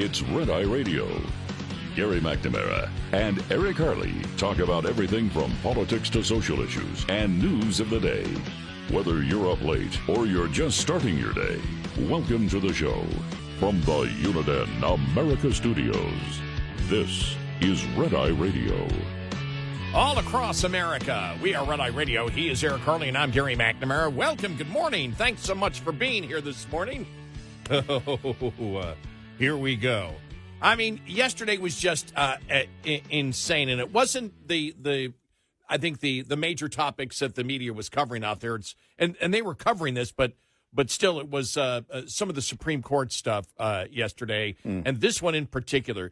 It's Red Eye Radio. Gary McNamara and Eric Harley talk about everything from politics to social issues and news of the day. Whether you're up late or you're just starting your day, welcome to the show. From the Uniden America Studios, this is Red Eye Radio. All across America, we are Red Eye Radio. He is Eric Harley, and I'm Gary McNamara. Welcome, good morning. Thanks so much for being here this morning. Here we go. I mean, yesterday was just insane, and it wasn't I think the major topics that the media was covering out there. And they were covering this, but still, it was some of the Supreme Court stuff yesterday, and this one in particular.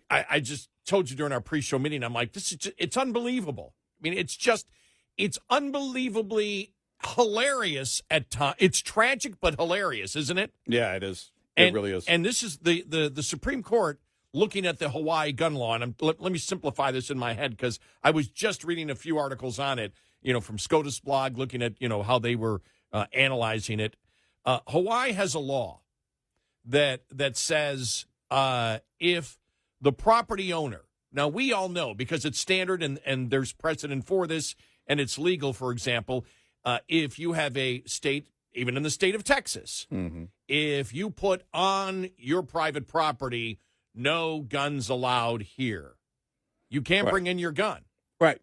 I just told you during our pre-show meeting, I'm like, it's unbelievable. I mean, it's unbelievably hilarious at times. It's tragic but hilarious, isn't it? Yeah, it is. It really is. And this is the Supreme Court looking at the Hawaii gun law. And let me simplify this in my head, because I was just reading a few articles on it, from SCOTUS blog, looking at, how they were analyzing it. Hawaii has a law that says if the property owner, now we all know because it's standard and there's precedent for this and it's legal, for example, if you have a state, even in the state of Texas, if you put on your private property, no guns allowed here. You can't bring in your gun. Right.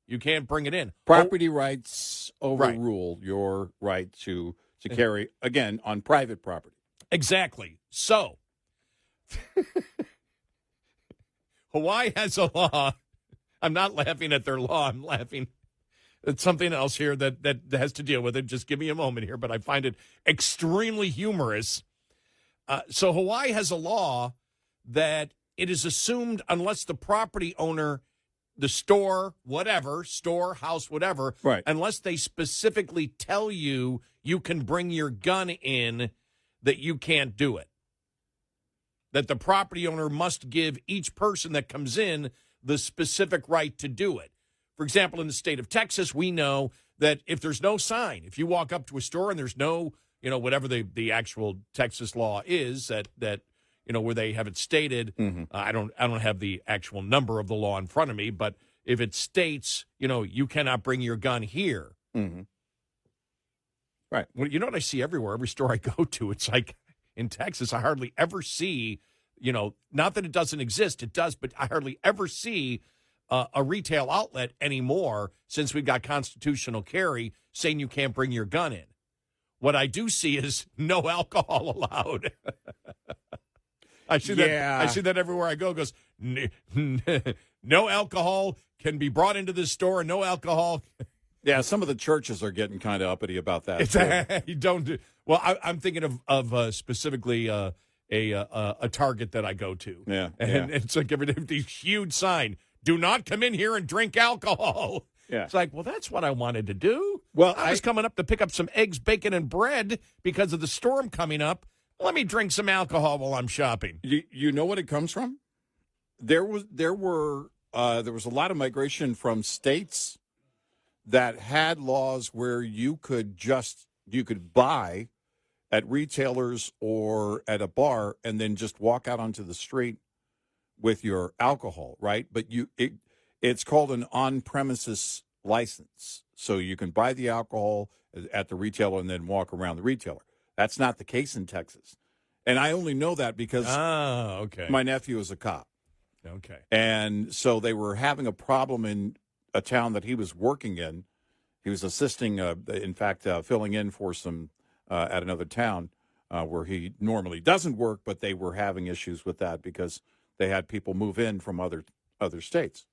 You can't bring it in. Property rights overrule your right to carry, again, on private property. Exactly. So, Hawaii has a law. I'm not laughing at their law. I'm laughing at something else here that has to deal with it. Just give me a moment here, but I find it extremely humorous. So Hawaii has a law that it is assumed unless the property owner, the store, house, whatever, unless they specifically tell you you can bring your gun in, that you can't do it. That the property owner must give each person that comes in the specific right to do it. For example, in the state of Texas, we know that if there's no sign, if you walk up to a store and there's no, whatever the actual Texas law is that where they have it stated, I don't have the actual number of the law in front of me, but if it states, you cannot bring your gun here. Right. Well, you know what I see everywhere, every store I go to, it's like in Texas, I hardly ever see, not that it doesn't exist, it does, but I hardly ever see a retail outlet anymore since we've got constitutional carry saying you can't bring your gun in. What I do see is no alcohol allowed. I see that everywhere I go. It goes, no alcohol can be brought into this store, and no alcohol. Yeah, some of the churches are getting kind of uppity about that. You don't do. Well, I'm thinking of specifically a Target that I go to. Yeah, and it's like every day, these huge sign: "Do not come in here and drink alcohol." Yeah, it's like, well, that's what I wanted to do. Well, I was coming up to pick up some eggs, bacon, and bread because of the storm coming up. Let me drink some alcohol while I'm shopping. You know what it comes from? There was a lot of migration from states that had laws where you could buy at retailers or at a bar and then just walk out onto the street with your alcohol, right? But it's called an on-premises license. So you can buy the alcohol at the retailer and then walk around the retailer. That's not the case in Texas. And I only know that because my nephew is a cop. Okay. And so they were having a problem in a town that he was working in. He was assisting, filling in for some at another town where he normally doesn't work, but they were having issues with that because they had people move in from other states.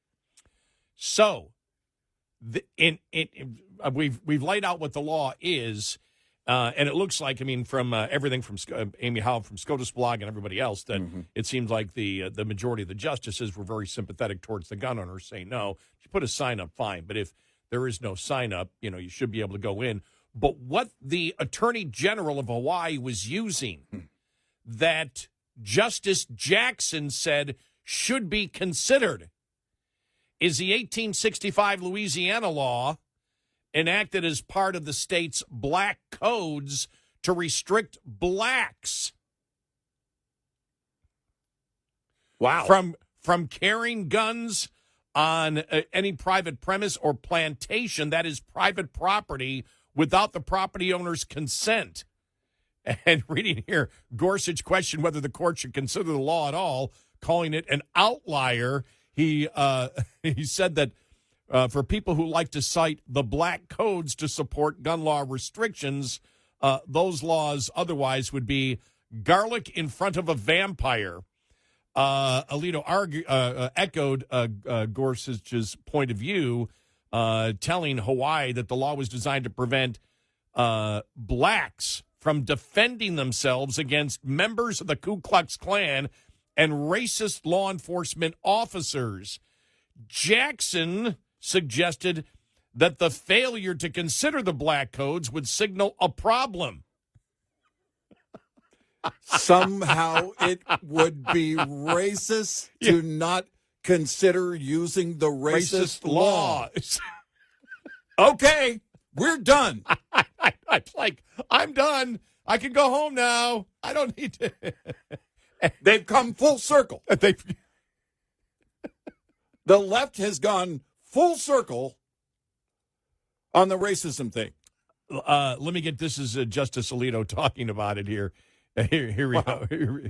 So, we've laid out what the law is, and it looks like, from everything from Amy Howell from SCOTUS blog and everybody else, that it seems like the majority of the justices were very sympathetic towards the gun owners, saying, no, if you put a sign up, fine, but if there is no sign up, you should be able to go in. But what the Attorney General of Hawaii was using that Justice Jackson said should be considered is the 1865 Louisiana law enacted as part of the state's black codes to restrict blacks. Wow. From carrying guns on any private premise or plantation that is private property without the property owner's consent. And reading here, Gorsuch questioned whether the court should consider the law at all, calling it an outlier. He said that for people who like to cite the black codes to support gun law restrictions, those laws otherwise would be garlic in front of a vampire. Alito echoed Gorsuch's point of view, telling Hawaii that the law was designed to prevent blacks from defending themselves against members of the Ku Klux Klan and racist law enforcement officers. Jackson suggested that the failure to consider the black codes would signal a problem. Somehow it would be racist to not consider using the racist law. Okay, we're done. I'm like, I'm done. I can go home now. I don't need to. They've come full circle. The left has gone full circle on the racism thing. Let me get this as Justice Alito talking about it here. Here we go. Here we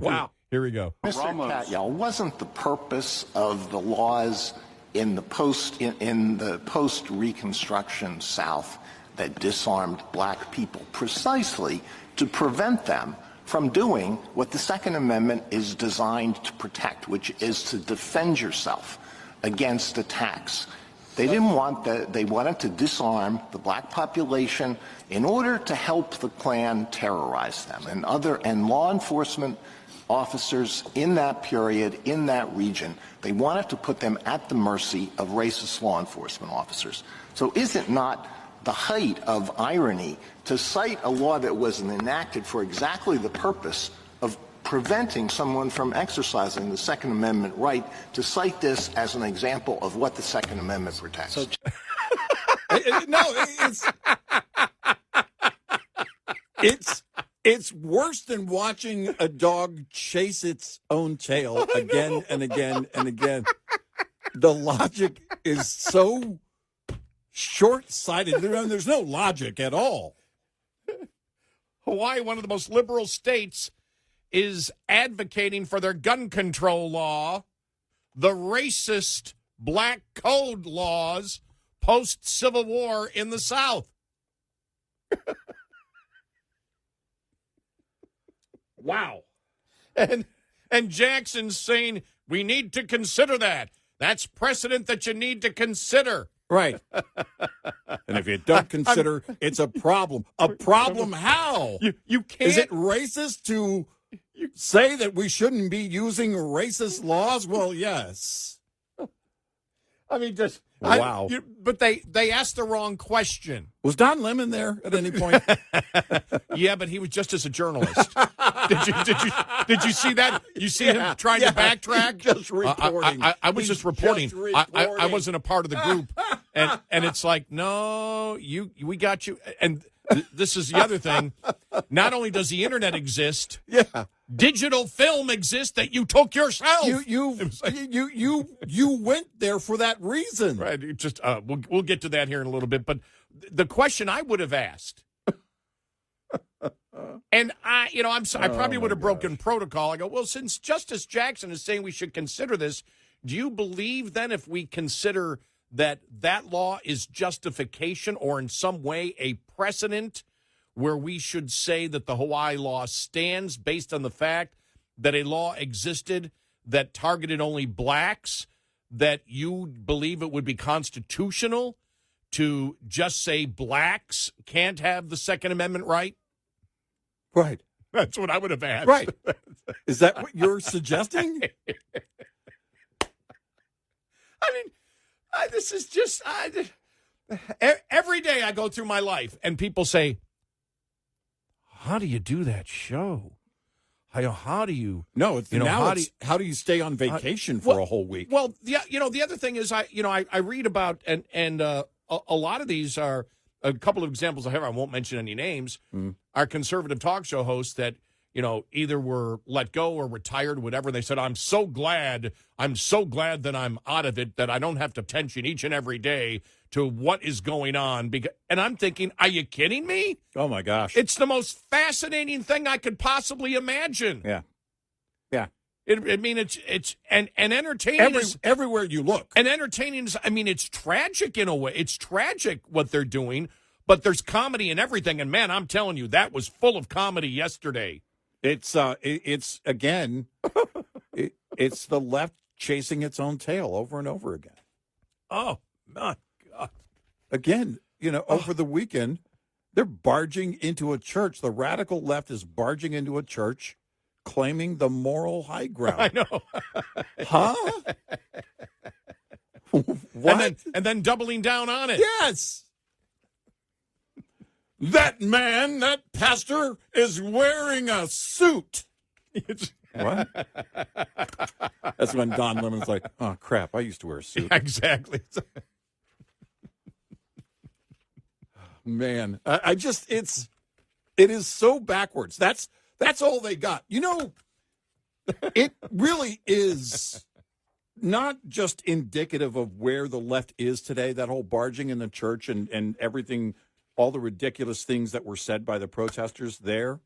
go. Mr. Katyal, wasn't the purpose of the laws in the post-Reconstruction South that disarmed black people precisely to prevent them from doing what the Second Amendment is designed to protect, which is to defend yourself against attacks? They didn't want that. They wanted to disarm the black population in order to help the Klan terrorize them and law enforcement officers in that period, in that region. They wanted to put them at the mercy of racist law enforcement officers. So is it not the height of irony to cite a law that was enacted for exactly the purpose of preventing someone from exercising the Second Amendment right, to cite this as an example of what the Second Amendment protects? It's worse than watching a dog chase its own tail again and again and again. The logic is so short-sighted. There's no logic at all. Hawaii, one of the most liberal states, is advocating for their gun control law, the racist black code laws post-Civil War in the South. Wow. And Jackson's saying we need to consider that. That's precedent that you need to consider. Right. And if you don't consider, it's a problem. A problem how? You can't. Is it racist to say that we shouldn't be using racist laws? Well, yes. I mean, just wow. But they asked the wrong question. Was Don Lemon there at any point? Yeah, but he was just as a journalist. Did you see that? You see him trying to backtrack? Just reporting. I was just reporting. I wasn't a part of the group, and it's like, no, we got you. And this is the other thing. Not only does the internet exist, digital film exists that you took yourself. You went there for that reason, right? Just we'll get to that here in a little bit. But the question I would have asked, and I probably would have broken protocol. I go, well, since Justice Jackson is saying we should consider this, do you believe then if we consider that law is justification or in some way a precedent where we should say that the Hawaii law stands based on the fact that a law existed that targeted only blacks, that you believe it would be constitutional to just say blacks can't have the Second Amendment right? Right. That's what I would have asked. Right. Is that what you're suggesting? I mean, this is just every day I go through my life and people say, how do you do that show? How do you? No, it's how do you stay on vacation for a whole week? Well, yeah, the other thing is I read about and a lot of these are a couple of examples I have. I won't mention any names. Are conservative talk show hosts that either were let go or retired, whatever. They said, I'm so glad that I'm out of it, that I don't have to attention each and every day to what is going on. And I'm thinking, are you kidding me? Oh, my gosh. It's the most fascinating thing I could possibly imagine. Yeah. Yeah. It's entertaining. Everywhere you look. And entertaining is, it's tragic in a way. It's tragic what they're doing, but there's comedy in everything. And, man, I'm telling you, that was full of comedy yesterday. It's again, it's the left chasing its own tail over and over again. Oh, my God. Again, over the weekend, they're barging into a church. The radical left is barging into a church, claiming the moral high ground. I know. Huh? What? And then doubling down on it. Yes. That pastor is wearing a suit. What? That's when Don Lemon's like, oh, crap, I used to wear a suit. Yeah, exactly. Man, it is so backwards. That's all they got. It really is not just indicative of where the left is today, that whole barging in the church and everything, all the ridiculous things that were said by the protesters there.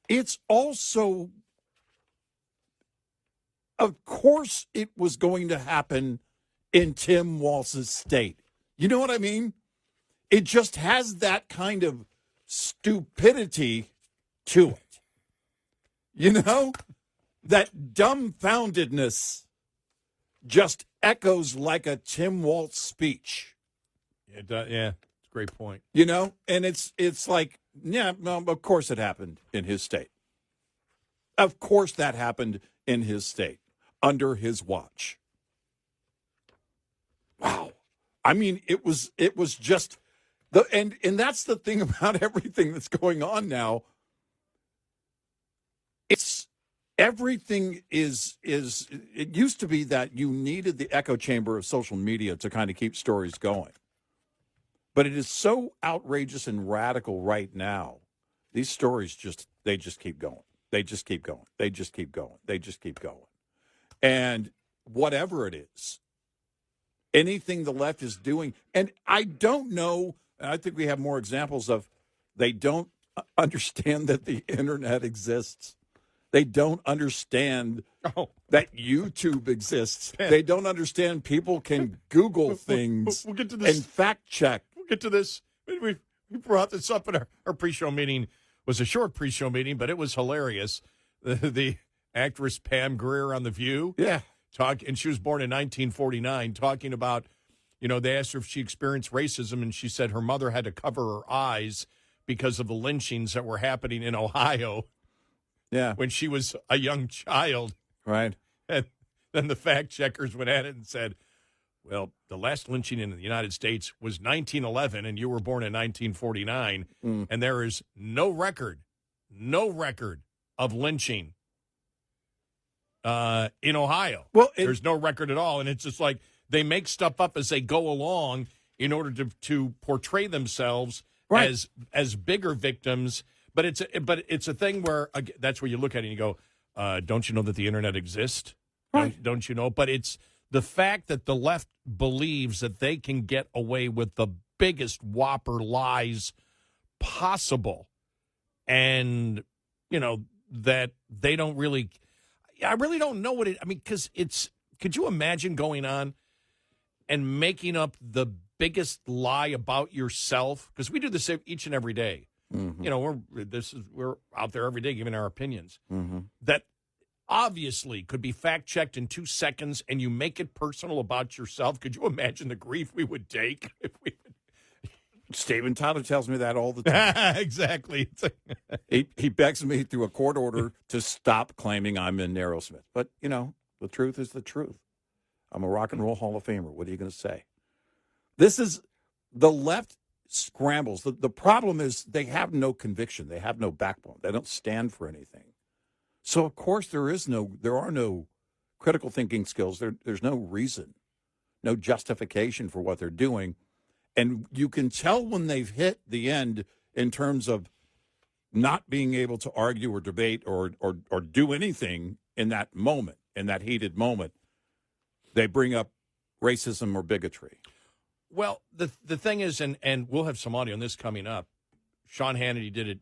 It's also, of course, it was going to happen in Tim Walz's state. You know what I mean? It just has that kind of stupidity to it. That dumbfoundedness just echoes like a Tim Walz speech. Yeah, it's a great point. And it's like, yeah, no, of course it happened in his state. Of course that happened in his state under his watch. Wow. It was just and that's the thing about everything that's going on now. Everything is it used to be that you needed the echo chamber of social media to kind of keep stories going. But it is so outrageous and radical right now. These stories just keep going. They just keep going. They just keep going. They just keep going. And whatever it is, anything the left is doing, and I don't know, I think we have more examples of they don't understand that the internet exists. They don't understand that YouTube exists. They don't understand people can Google things we'll get to this. And fact check. We'll get to this. We brought this up in our pre-show meeting. It was a short pre-show meeting, but it was hilarious. The actress Pam Grier on The View. Yeah. And she was born in 1949, talking about, they asked her if she experienced racism, and she said her mother had to cover her eyes because of the lynchings that were happening in Ohio. Yeah. When she was a young child. Right. And then the fact checkers went at it and said, well, the last lynching in the United States was 1911, and you were born in 1949, and there is no record of lynching in Ohio. Well, there's no record at all, and it's just like they make stuff up as they go along in order to portray themselves as bigger victims. But it's a thing where that's where you look at it and you go, don't you know that the internet exists? Right. Don't you know? But it's the fact that the left believes that they can get away with the biggest whopper lies possible, and that they don't really. I really don't know what it. Because it's. Could you imagine going on and making up the biggest lie about yourself? Because we do this each and every day. Mm-hmm. We're out there every day giving our opinions. Mm-hmm. That obviously could be fact checked in 2 seconds, and you make it personal about yourself. Could you imagine the grief we would take if we? Steven Tyler tells me that all the time. Exactly. He begs me through a court order to stop claiming I'm in Aerosmith. But the truth is the truth. I'm a Rock and Roll Hall of Famer. What are you going to say? This is the left. Scrambles. The problem is they have no conviction. They have no backbone. They don't stand for anything. So of course there are no critical thinking skills. There's no reason, no justification for what they're doing, and you can tell when they've hit the end in terms of not being able to argue or debate or do anything in that moment, in that heated moment, they bring up racism or bigotry. Well, the thing is, and we'll have some audio on this coming up. Sean Hannity did it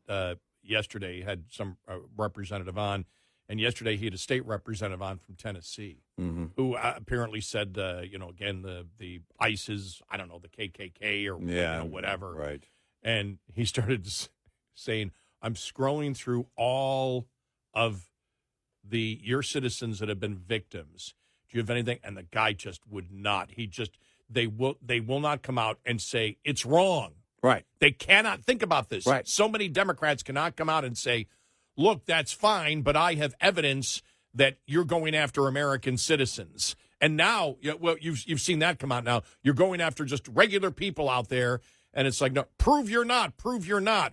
yesterday. He had some representative on, and yesterday he had a state representative on from Tennessee who apparently said, again, the ISIS, I don't know, the KKK or whatever. Right. And he started saying, I'm scrolling through all of your citizens that have been victims. Do you have anything? And the guy just would not. They will not come out and say it's wrong. Right. They cannot think about this. Right. So many Democrats cannot come out and say, look, that's fine, but I have evidence that you're going after American citizens. And now, you've seen that come out now. You're going after just regular people out there. And it's like, no, prove you're not.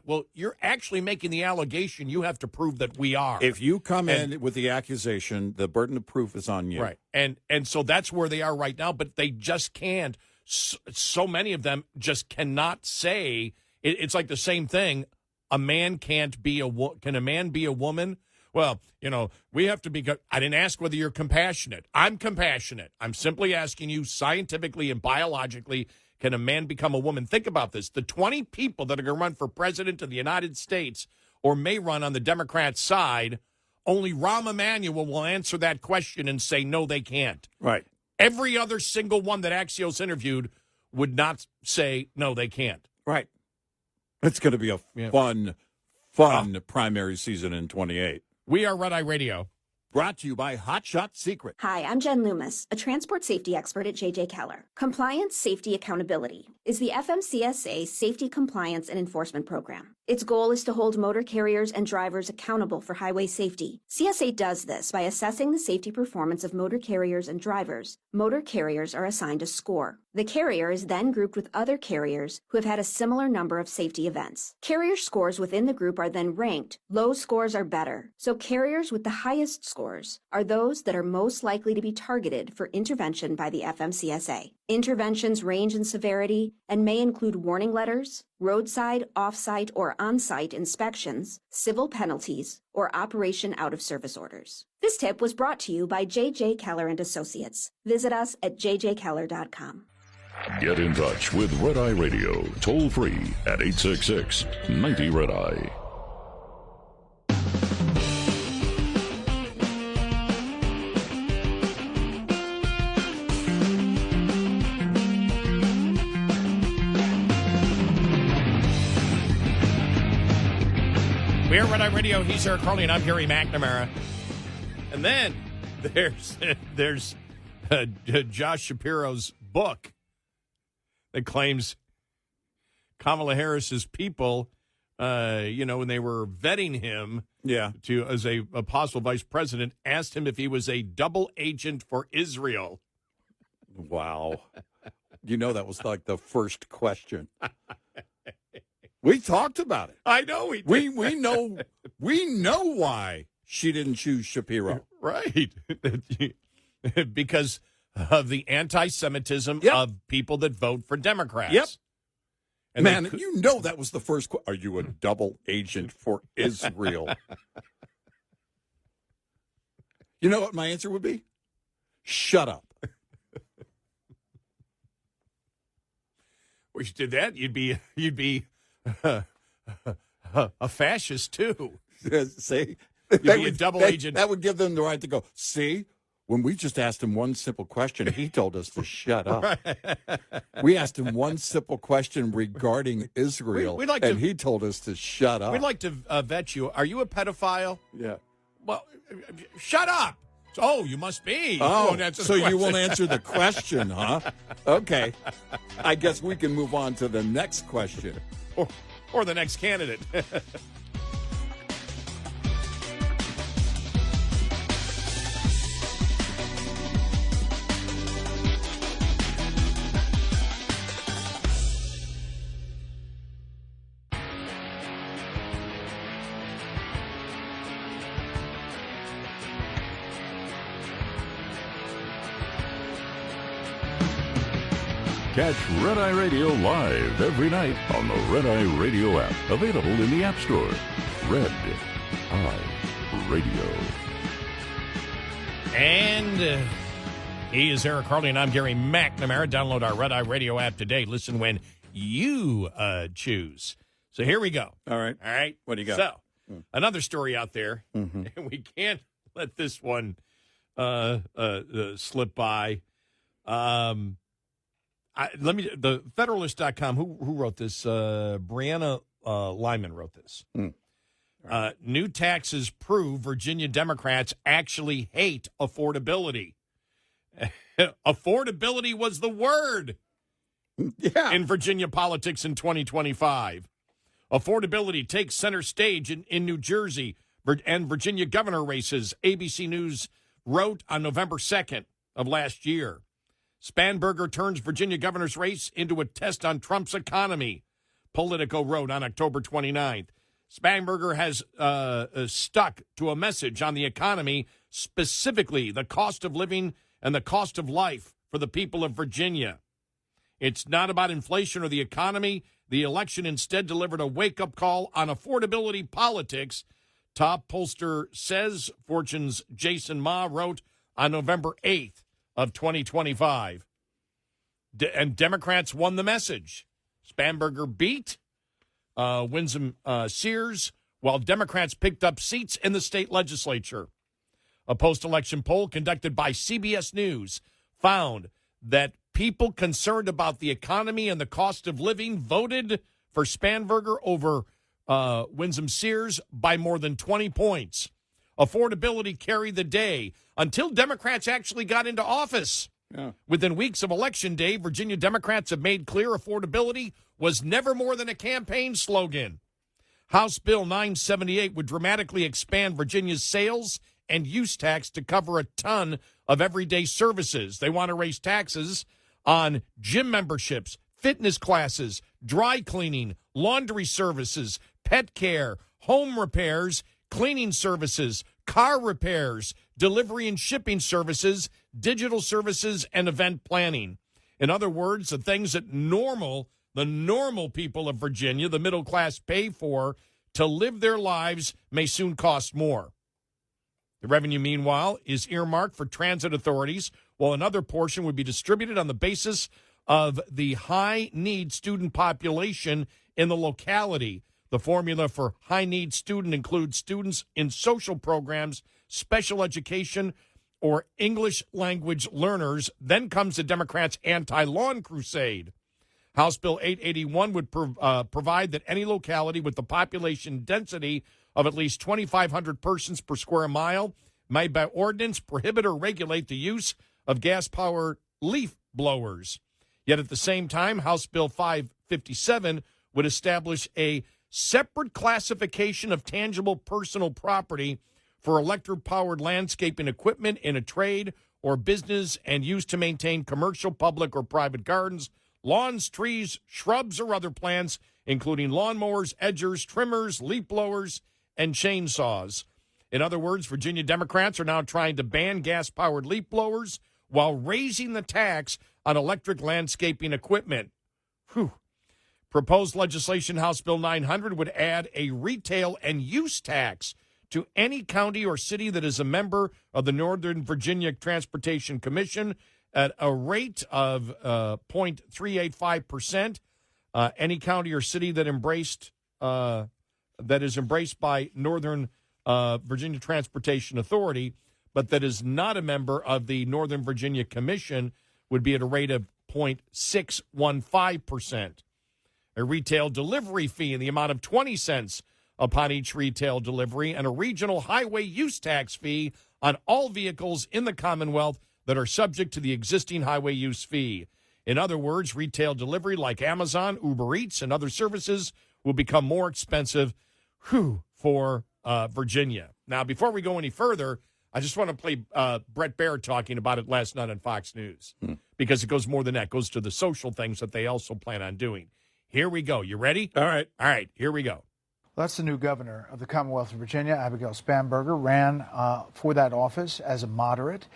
Well, you're actually making the allegation. You have to prove that we are. If you come in with the accusation, the burden of proof is on you. Right. And so that's where they are right now, but they just can't. So many of them just cannot say. It's like the same thing. A man can't be can a man be a woman? Well, we have to be. I didn't ask whether you're compassionate. I'm compassionate. I'm simply asking you scientifically and biologically, can a man become a woman? Think about this. The 20 people that are going to run for president of the United States or may run on the Democrat side, only Rahm Emanuel will answer that question and say, no, they can't. Right. Every other single one that Axios interviewed would not say, no, they can't. Right. It's going to be a fun primary season in 28. We are Red Eye Radio. Brought to you by Hot Shot Secret. Hi, I'm Jen Loomis, a transport safety expert at J.J. Keller. Compliance, Safety, Accountability is the FMCSA Safety, Compliance, and Enforcement Program. Its goal is to hold motor carriers and drivers accountable for highway safety. CSA does this by assessing the safety performance of motor carriers and drivers. Motor carriers are assigned a score. The carrier is then grouped with other carriers who have had a similar number of safety events. Carrier scores within the group are then ranked. Low scores are better, so carriers with the highest scores are those that are most likely to be targeted for intervention by the FMCSA. Interventions range in severity and may include warning letters, roadside, off-site, or on-site inspections, civil penalties, or operation out-of-service orders. This tip was brought to you by J.J. Keller & Associates. Visit us at jjkeller.com. Get in touch with Red Eye Radio, toll free at 866-90-RED-EYE. We're Red Eye Radio. He's Eric Harley, and I'm Gary McNamara. And then there's Josh Shapiro's book that claims Kamala Harris's people, when they were vetting him as a possible vice president, asked him if he was a double agent for Israel. Wow. That was like the first question. We talked about it. I know we did. We know why she didn't choose Shapiro. Right. Because of the anti-Semitism of people that vote for Democrats. Yep. And man, that was the first question. Are you a double agent for Israel? You know what my answer would be? Shut up. Well, you did that, you'd be a fascist too. See, you'd be a double agent. That would give them the right to go. See, when we just asked him one simple question, he told us to shut up. We asked him one simple question regarding Israel, and he told us to shut up. We'd like to vet you. Are you a pedophile? Yeah. Well, shut up. Oh, you must be. Oh, so you won't answer the question, huh? Okay. I guess we can move on to the next question. Or the next candidate. Catch Red Eye Radio live every night on the Red Eye Radio app, available in the App Store. Red Eye Radio. And he is Eric Harley, and I'm Gary McNamara. Download our Red Eye Radio app today. Listen when you choose. So here we go. All right. All right. What do you got? So, another story out there, Mm-hmm. and we can't let this one slip by. The Federalist.com, who wrote this? Brianna Lyman wrote this. New taxes prove Virginia Democrats actually hate affordability. Affordability was the word in Virginia politics in 2025. Affordability takes center stage in New Jersey and Virginia governor races, ABC News wrote on November 2nd of last year. Spanberger turns Virginia governor's race into a test on Trump's economy, Politico wrote on October 29th. Spanberger has stuck to a message on the economy, specifically the cost of living and the cost of life for the people of Virginia. It's not about inflation or the economy. The election instead delivered a wake-up call on affordability politics, top pollster says. Fortune's Jason Ma wrote on November 8th of 2025. And Democrats won the message. Spanberger beat Winsome Sears, while Democrats picked up seats in the state legislature. A post-election poll conducted by CBS News found that people concerned about the economy and the cost of living voted for Spanberger over Winsome Sears by more than 20 points. Affordability carried the day until Democrats actually got into office. Yeah. Within weeks of Election Day, Virginia Democrats have made clear affordability was never more than a campaign slogan. House Bill 978 would dramatically expand Virginia's sales and use tax to cover a ton of everyday services. They want to raise taxes on gym memberships, fitness classes, dry cleaning, laundry services, pet care, home repairs, cleaning services, car repairs, delivery and shipping services, digital services, and event planning. In other words, the things that the normal people of Virginia, the middle class, pay for to live their lives may soon cost more. The revenue, meanwhile, is earmarked for transit authorities, while another portion would be distributed on the basis of the high-need student population in the locality. The formula for high-need student includes students in social programs, special education, or English language learners. Then comes the Democrats' anti-lawn crusade. House Bill 881 would provide that any locality with the population density of at least 2,500 persons per square mile may by ordinance prohibit or regulate the use of gas-powered leaf blowers. Yet at the same time, House Bill 557 would establish a separate classification of tangible personal property for electric-powered landscaping equipment in a trade or business and used to maintain commercial, public, or private gardens, lawns, trees, shrubs, or other plants, including lawnmowers, edgers, trimmers, leaf blowers, and chainsaws. In other words, Virginia Democrats are now trying to ban gas-powered leaf blowers while raising the tax on electric landscaping equipment. Whew. Proposed legislation, House Bill 900, would add a retail and use tax to any county or city that is a member of the Northern Virginia Transportation Commission at a rate of 0.385%. Any county or city that is embraced by Northern Virginia Transportation Authority, but that is not a member of the Northern Virginia Commission, would be at a rate of 0.615%. A retail delivery fee in the amount of 20 cents upon each retail delivery, and a regional highway use tax fee on all vehicles in the Commonwealth that are subject to the existing highway use fee. In other words, retail delivery like Amazon, Uber Eats, and other services will become more expensive for Virginia. Now, before we go any further, I just want to play Brett Baer talking about it last night on Fox News, because it goes more than that. It goes to the social things that they also plan on doing. Here we go. You ready? All right. All right, here we go. That's the new governor of the Commonwealth of Virginia, Abigail Spanberger, ran for that office as a moderate.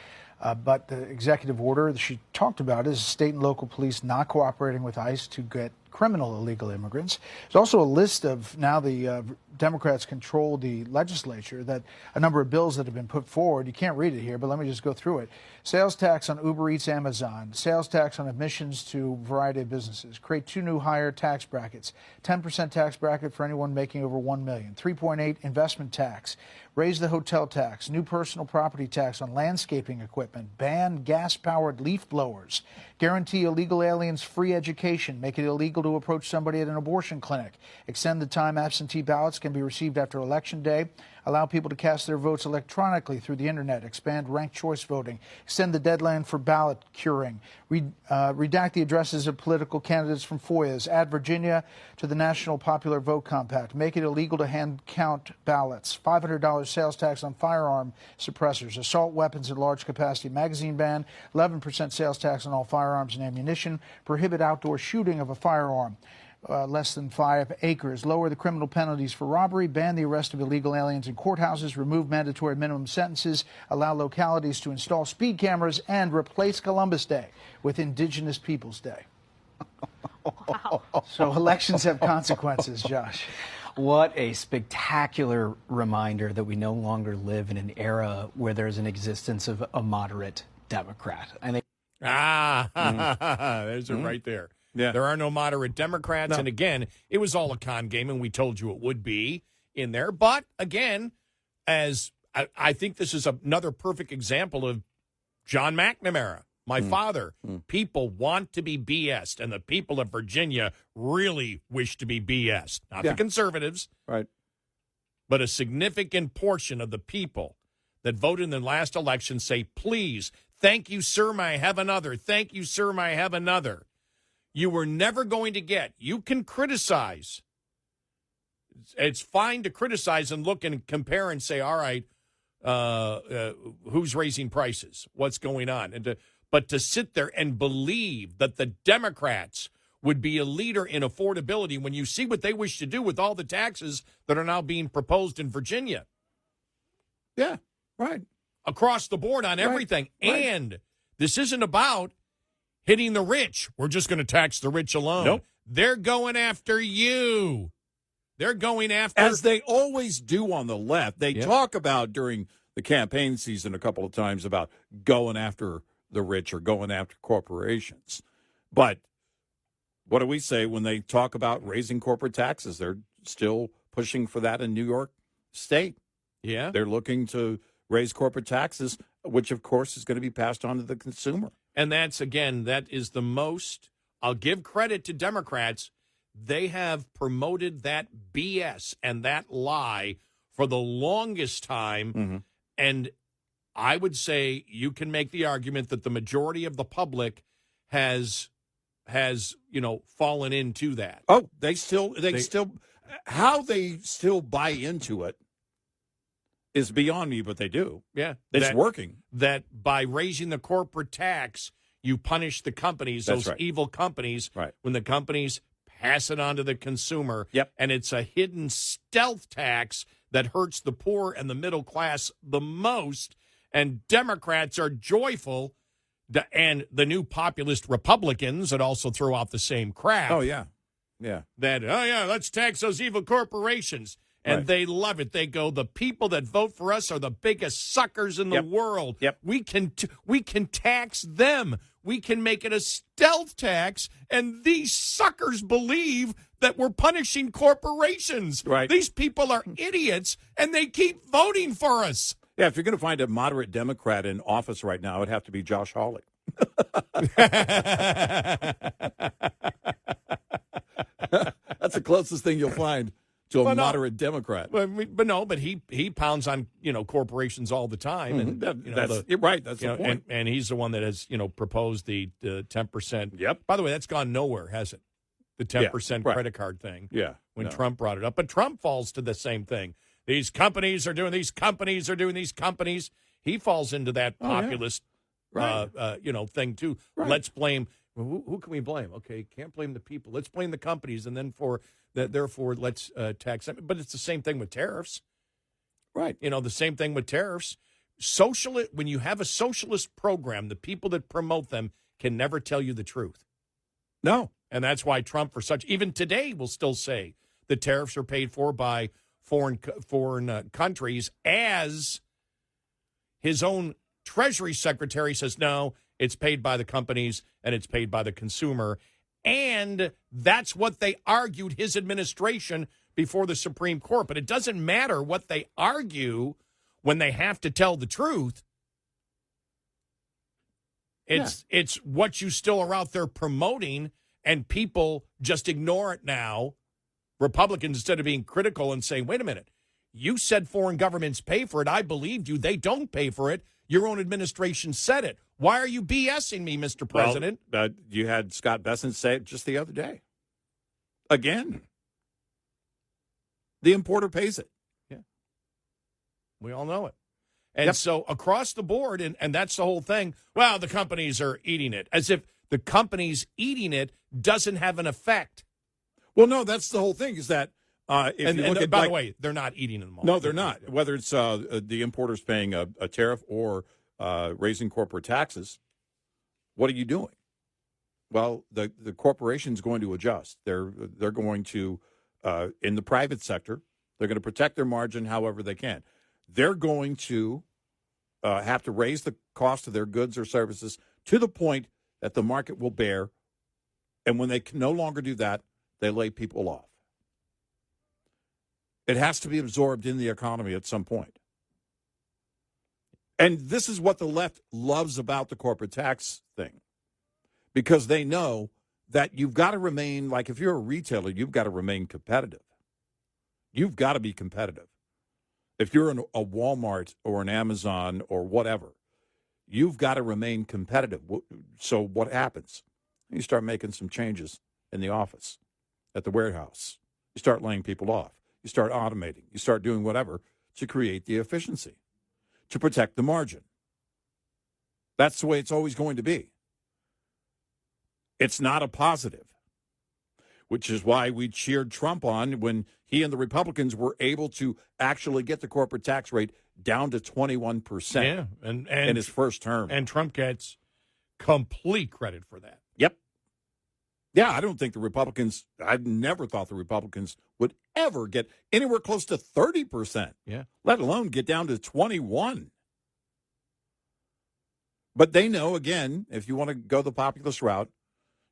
But the executive order that she talked about is state and local police not cooperating with ICE to get criminal illegal immigrants. There's also a list of, now the Democrats control the legislature, that a number of bills that have been put forward. You can't read it here, but let me just go through it. Sales tax on Uber Eats, Amazon. Sales tax on admissions to a variety of businesses. Create 2 new higher tax brackets. 10% tax bracket for anyone making over $1 million. 3.8 investment tax. Raise the hotel tax. New personal property tax on landscaping equipment. Ban gas-powered leaf blowers. Guarantee illegal aliens free education. Make it illegal to approach somebody at an abortion clinic. Extend the time absentee ballots can be received after Election Day. Allow people to cast their votes electronically through the internet. Expand ranked choice voting. Extend the deadline for ballot curing. Redact the addresses of political candidates from FOIAs. Add Virginia to the National Popular Vote Compact. Make it illegal to hand count ballots. $500 sales tax on firearm suppressors. Assault weapons and large capacity magazine ban. 11% sales tax on all firearms and ammunition. Prohibit outdoor shooting of a firearm less than 5 acres. Lower the criminal penalties for robbery. Ban the arrest of illegal aliens in courthouses. Remove mandatory minimum sentences. Allow localities to install speed cameras. And replace Columbus Day with Indigenous Peoples Day. Wow. So elections have consequences, Josh. What a spectacular reminder that we no longer live in an era where there's an existence of a moderate Democrat. I think. There's it right there. Yeah. There are no moderate Democrats. No. And again, it was all a con game, and we told you it would be in there. But again, as I think this is another perfect example of John McNamara, my father. People want to be BS'd, and the people of Virginia really wish to be BS'd. Not the conservatives, Right. but a significant portion of the people that voted in the last election say, please, thank you, sir, may I have another? Thank you, sir, may I have another? You were never going to get. You can criticize. It's fine to criticize and look and compare and say, all right, who's raising prices? What's going on? But to sit there and believe that the Democrats would be a leader in affordability when you see what they wish to do with all the taxes that are now being proposed in Virginia. Yeah, right. Across the board on everything. Right. And this isn't about hitting the rich. We're just going to tax the rich alone. Nope. They're going after you. They're going after... As they always do on the left. They talk about during the campaign season a couple of times about going after the rich or going after corporations. But what do we say when they talk about raising corporate taxes? They're still pushing for that in New York State. Yeah. They're looking to raise corporate taxes, which, of course, is going to be passed on to the consumer. And that's, again, that is the most... I'll give credit to Democrats. They have promoted that BS and that lie for the longest time. Mm-hmm. And I would say you can make the argument that the majority of the public has fallen into that. Oh, they still how they still buy into it is beyond me, but they do. Yeah. It's working. That by raising the corporate tax, you punish the companies, That's those right. evil companies, Right. when the companies pass it on to the consumer. Yep. And it's a hidden stealth tax that hurts the poor and the middle class the most. And Democrats are joyful, and the new populist Republicans that also throw out the same crap. Oh, yeah. Yeah. That, let's tax those evil corporations. And Right. they love it. They go, the people that vote for us are the biggest suckers in the world. Yep. We can tax them. We can make it a stealth tax, and these suckers believe that we're punishing corporations. Right. These people are idiots, and they keep voting for us. Yeah, if you're going to find a moderate Democrat in office right now, it'd have to be Josh Harley. That's the closest thing you'll find to a moderate Democrat. But he pounds on corporations all the time, and You're right. That's the point. and he's the one that has proposed the 10%. Yep. By the way, that's gone nowhere, has it? The 10% right. credit card thing. Yeah. When No. Trump brought it up, but Trump falls to the same thing. These companies are doing these companies are doing these companies. He falls into that populist, Right. thing too. Right. Let's blame. Who can we blame? Okay, can't blame the people. Let's blame the companies, and then therefore let's tax them. But it's the same thing with tariffs. Right. The same thing with tariffs. When you have a socialist program, the people that promote them can never tell you the truth. No. And that's why Trump, even today, will still say the tariffs are paid for by foreign countries, as his own Treasury Secretary says, no, it's paid by the companies and it's paid by the consumer. And that's what they argued his administration before the Supreme Court. But it doesn't matter what they argue when they have to tell the truth. It's what you still are out there promoting, and people just ignore it now. Republicans, instead of being critical and saying, wait a minute, you said foreign governments pay for it. I believed you. They don't pay for it. Your own administration said it. Why are you BSing me, Mr. President? Well, you had Scott Bessent say it just the other day. Again. The importer pays it. Yeah. We all know it. And so across the board, and that's the whole thing, well, the companies are eating it, as if the companies eating it doesn't have an effect. Well, no, that's the whole thing, is that By the way, they're not eating them all. No, they're not. Whether it's the importers paying a tariff or raising corporate taxes, what are you doing? Well, the corporation's going to adjust. They're going to, in the private sector, they're going to protect their margin however they can. They're going to have to raise the cost of their goods or services to the point that the market will bear. And when they can no longer do that, they lay people off. It has to be absorbed in the economy at some point. And this is what the left loves about the corporate tax thing, because they know that you've got to remain, like if you're a retailer, you've got to remain competitive. You've got to be competitive. If you're a Walmart or an Amazon or whatever, you've got to remain competitive. So what happens? You start making some changes in the office, at the warehouse. You start laying people off. You start automating. You start doing whatever to create the efficiency, to protect the margin. That's the way it's always going to be. It's not a positive, which is why we cheered Trump on when he and the Republicans were able to actually get the corporate tax rate down to 21% in his first term. And Trump gets complete credit for that. Yep. Yeah, I don't think the Republicans, I never thought the Republicans would ever get anywhere close to 30%. Yeah. Let alone get down to 21. But they know, again, if you want to go the populist route,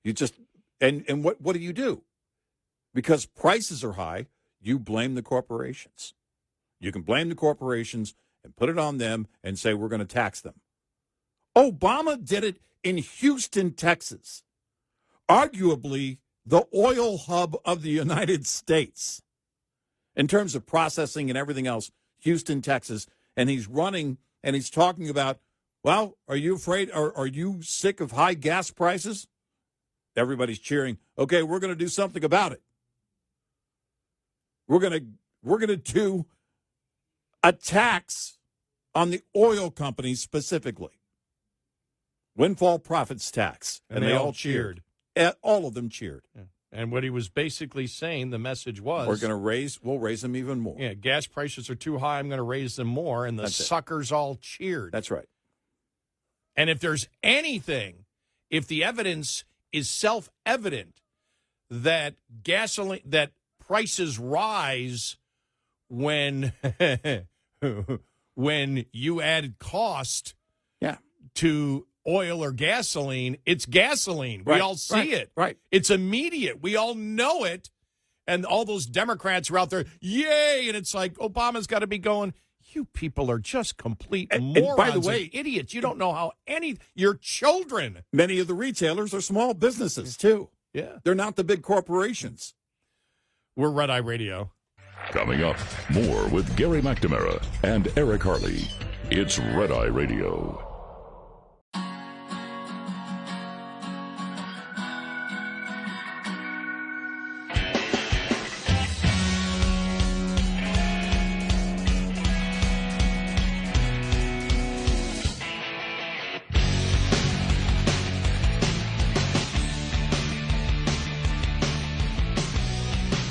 you just, and what do? Because prices are high, you blame the corporations. You can blame the corporations and put it on them and say, we're going to tax them. Obama did it in Houston, Texas. Arguably the oil hub of the United States in terms of processing and everything else, Houston, Texas. And he's running and he's talking about, well, are you afraid or are you sick of high gas prices? Everybody's cheering. Okay, we're going to do something about it. We're going to do a tax on the oil companies specifically. Windfall profits tax. And they all cheered. All of them cheered. Yeah. And what he was basically saying, the message was, we'll raise them even more. Yeah, gas prices are too high, I'm going to raise them more. And the suckers all cheered. That's right. And if there's anything, if the evidence is self-evident that prices rise when you add cost to oil or gasoline, it's gasoline. We all see it. Right. It's immediate. We all know it. And all those Democrats are out there, yay! And it's like, Obama's got to be going, you people are just complete morons and by the way, idiots. You don't know how your children. Many of the retailers are small businesses, too. Yeah. They're not the big corporations. We're Red Eye Radio. Coming up, more with Gary McNamara and Eric Harley. It's Red Eye Radio.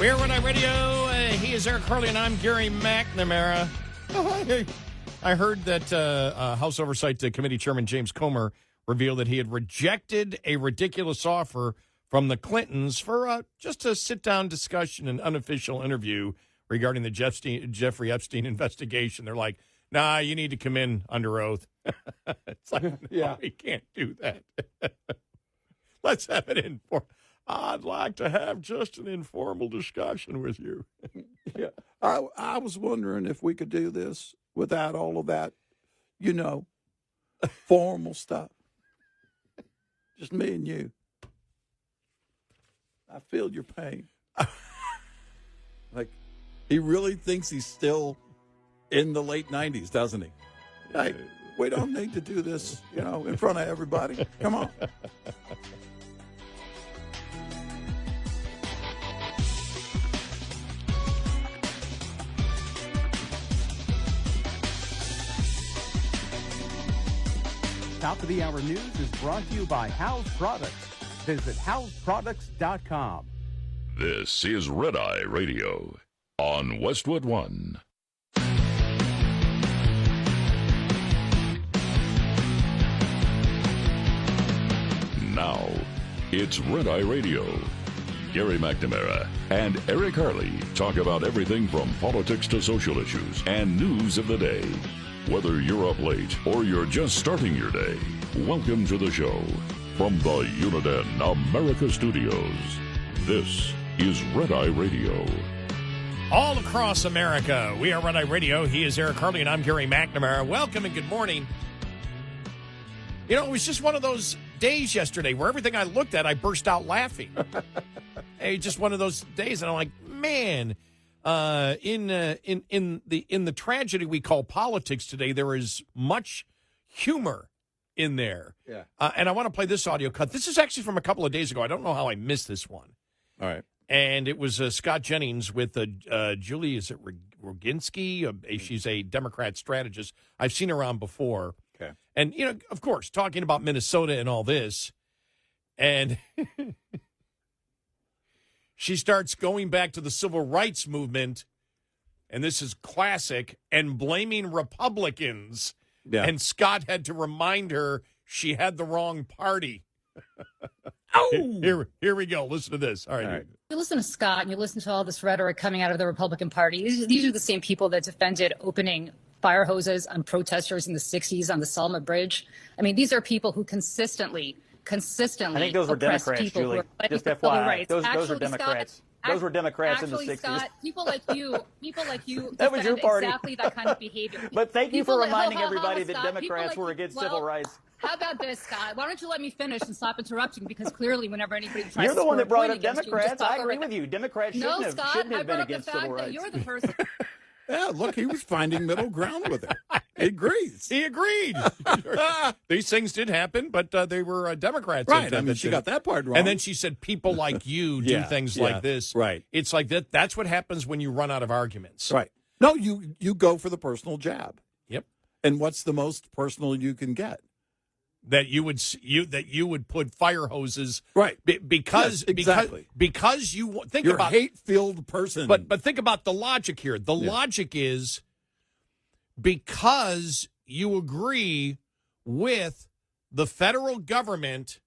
We're Red Eye Radio. He is Eric Harley, and I'm Gary McNamara. I heard that House Oversight Committee Chairman James Comer revealed that he had rejected a ridiculous offer from the Clintons for just a sit-down discussion, an unofficial interview regarding the Jeffrey Epstein investigation. They're like, nah, you need to come in under oath. It's like, no, we can't do that. Let's have it informal. I'd like to have just an informal discussion with you. Yeah, I was wondering if we could do this without all of that, formal stuff. Just me and you. I feel your pain. Like, he really thinks he's still in the late 90s, doesn't he? Hey, we don't need to do this, in front of everybody. Come on. Top of the Hour News is brought to you by House Products. Visit houseproducts.com. This is Red Eye Radio on Westwood One. Now, it's Red Eye Radio. Gary McNamara and Eric Harley talk about everything from politics to social issues and news of the day. Whether you're up late or you're just starting your day, welcome to the show. From the Uniden America Studios, this is Red Eye Radio. All across America, we are Red Eye Radio. He is Eric Harley, and I'm Gary McNamara. Welcome and good morning. It was just one of those days yesterday where everything I looked at, I burst out laughing. Just one of those days, and I'm like, man, in the tragedy we call politics today, there is much humor in there. Yeah. And I want to play this audio cut. This is actually from a couple of days ago. I don't know how I missed this one. All right. And it was Scott Jennings with Julie, is it Roginski? She's a Democrat strategist. I've seen her around before. Okay. And, of course, talking about Minnesota and all this. And she starts going back to the civil rights movement, and this is classic, and blaming Republicans. Yeah. And Scott had to remind her she had the wrong party. Oh! Here we go. Listen to this. All right. You listen to Scott and you listen to all this rhetoric coming out of the Republican Party. These are the same people that defended opening fire hoses on protesters in the 60s on the Selma Bridge. I mean, these are people who consistently I think those were Democrats, people Julie. Who are Just for civil FYI. rights. Those Actually, are Democrats. Scott, those were Democrats in the 60s. Scott, people like you That was your party. exactly that kind of behavior. But thank you People for like- reminding hold on, everybody that Scott. Democrats People were like- against well, civil rights. How about this, Scott? Why don't you let me finish and stop interrupting? Because clearly, whenever anybody tries You're to the one score that brought a up point against you, just Democrats. talk I agree over with you. Democrats No, shouldn't Scott, have I been brought up the against fact civil that rights. you're the person. Yeah, look, he was finding middle ground with it. He agrees. He agreed. These things did happen, but they were Democrats. Right. I mean, she got that part wrong. And then she said, people like you do things like this. Right. It's like that. That's what happens when you run out of arguments. Right. No, you go for the personal jab. Yep. And what's the most personal you can get? That you would put fire hoses Right. Because Yes, exactly. because you think You're about a hate-filled person. But think about the logic here. The logic is because you agree with the federal government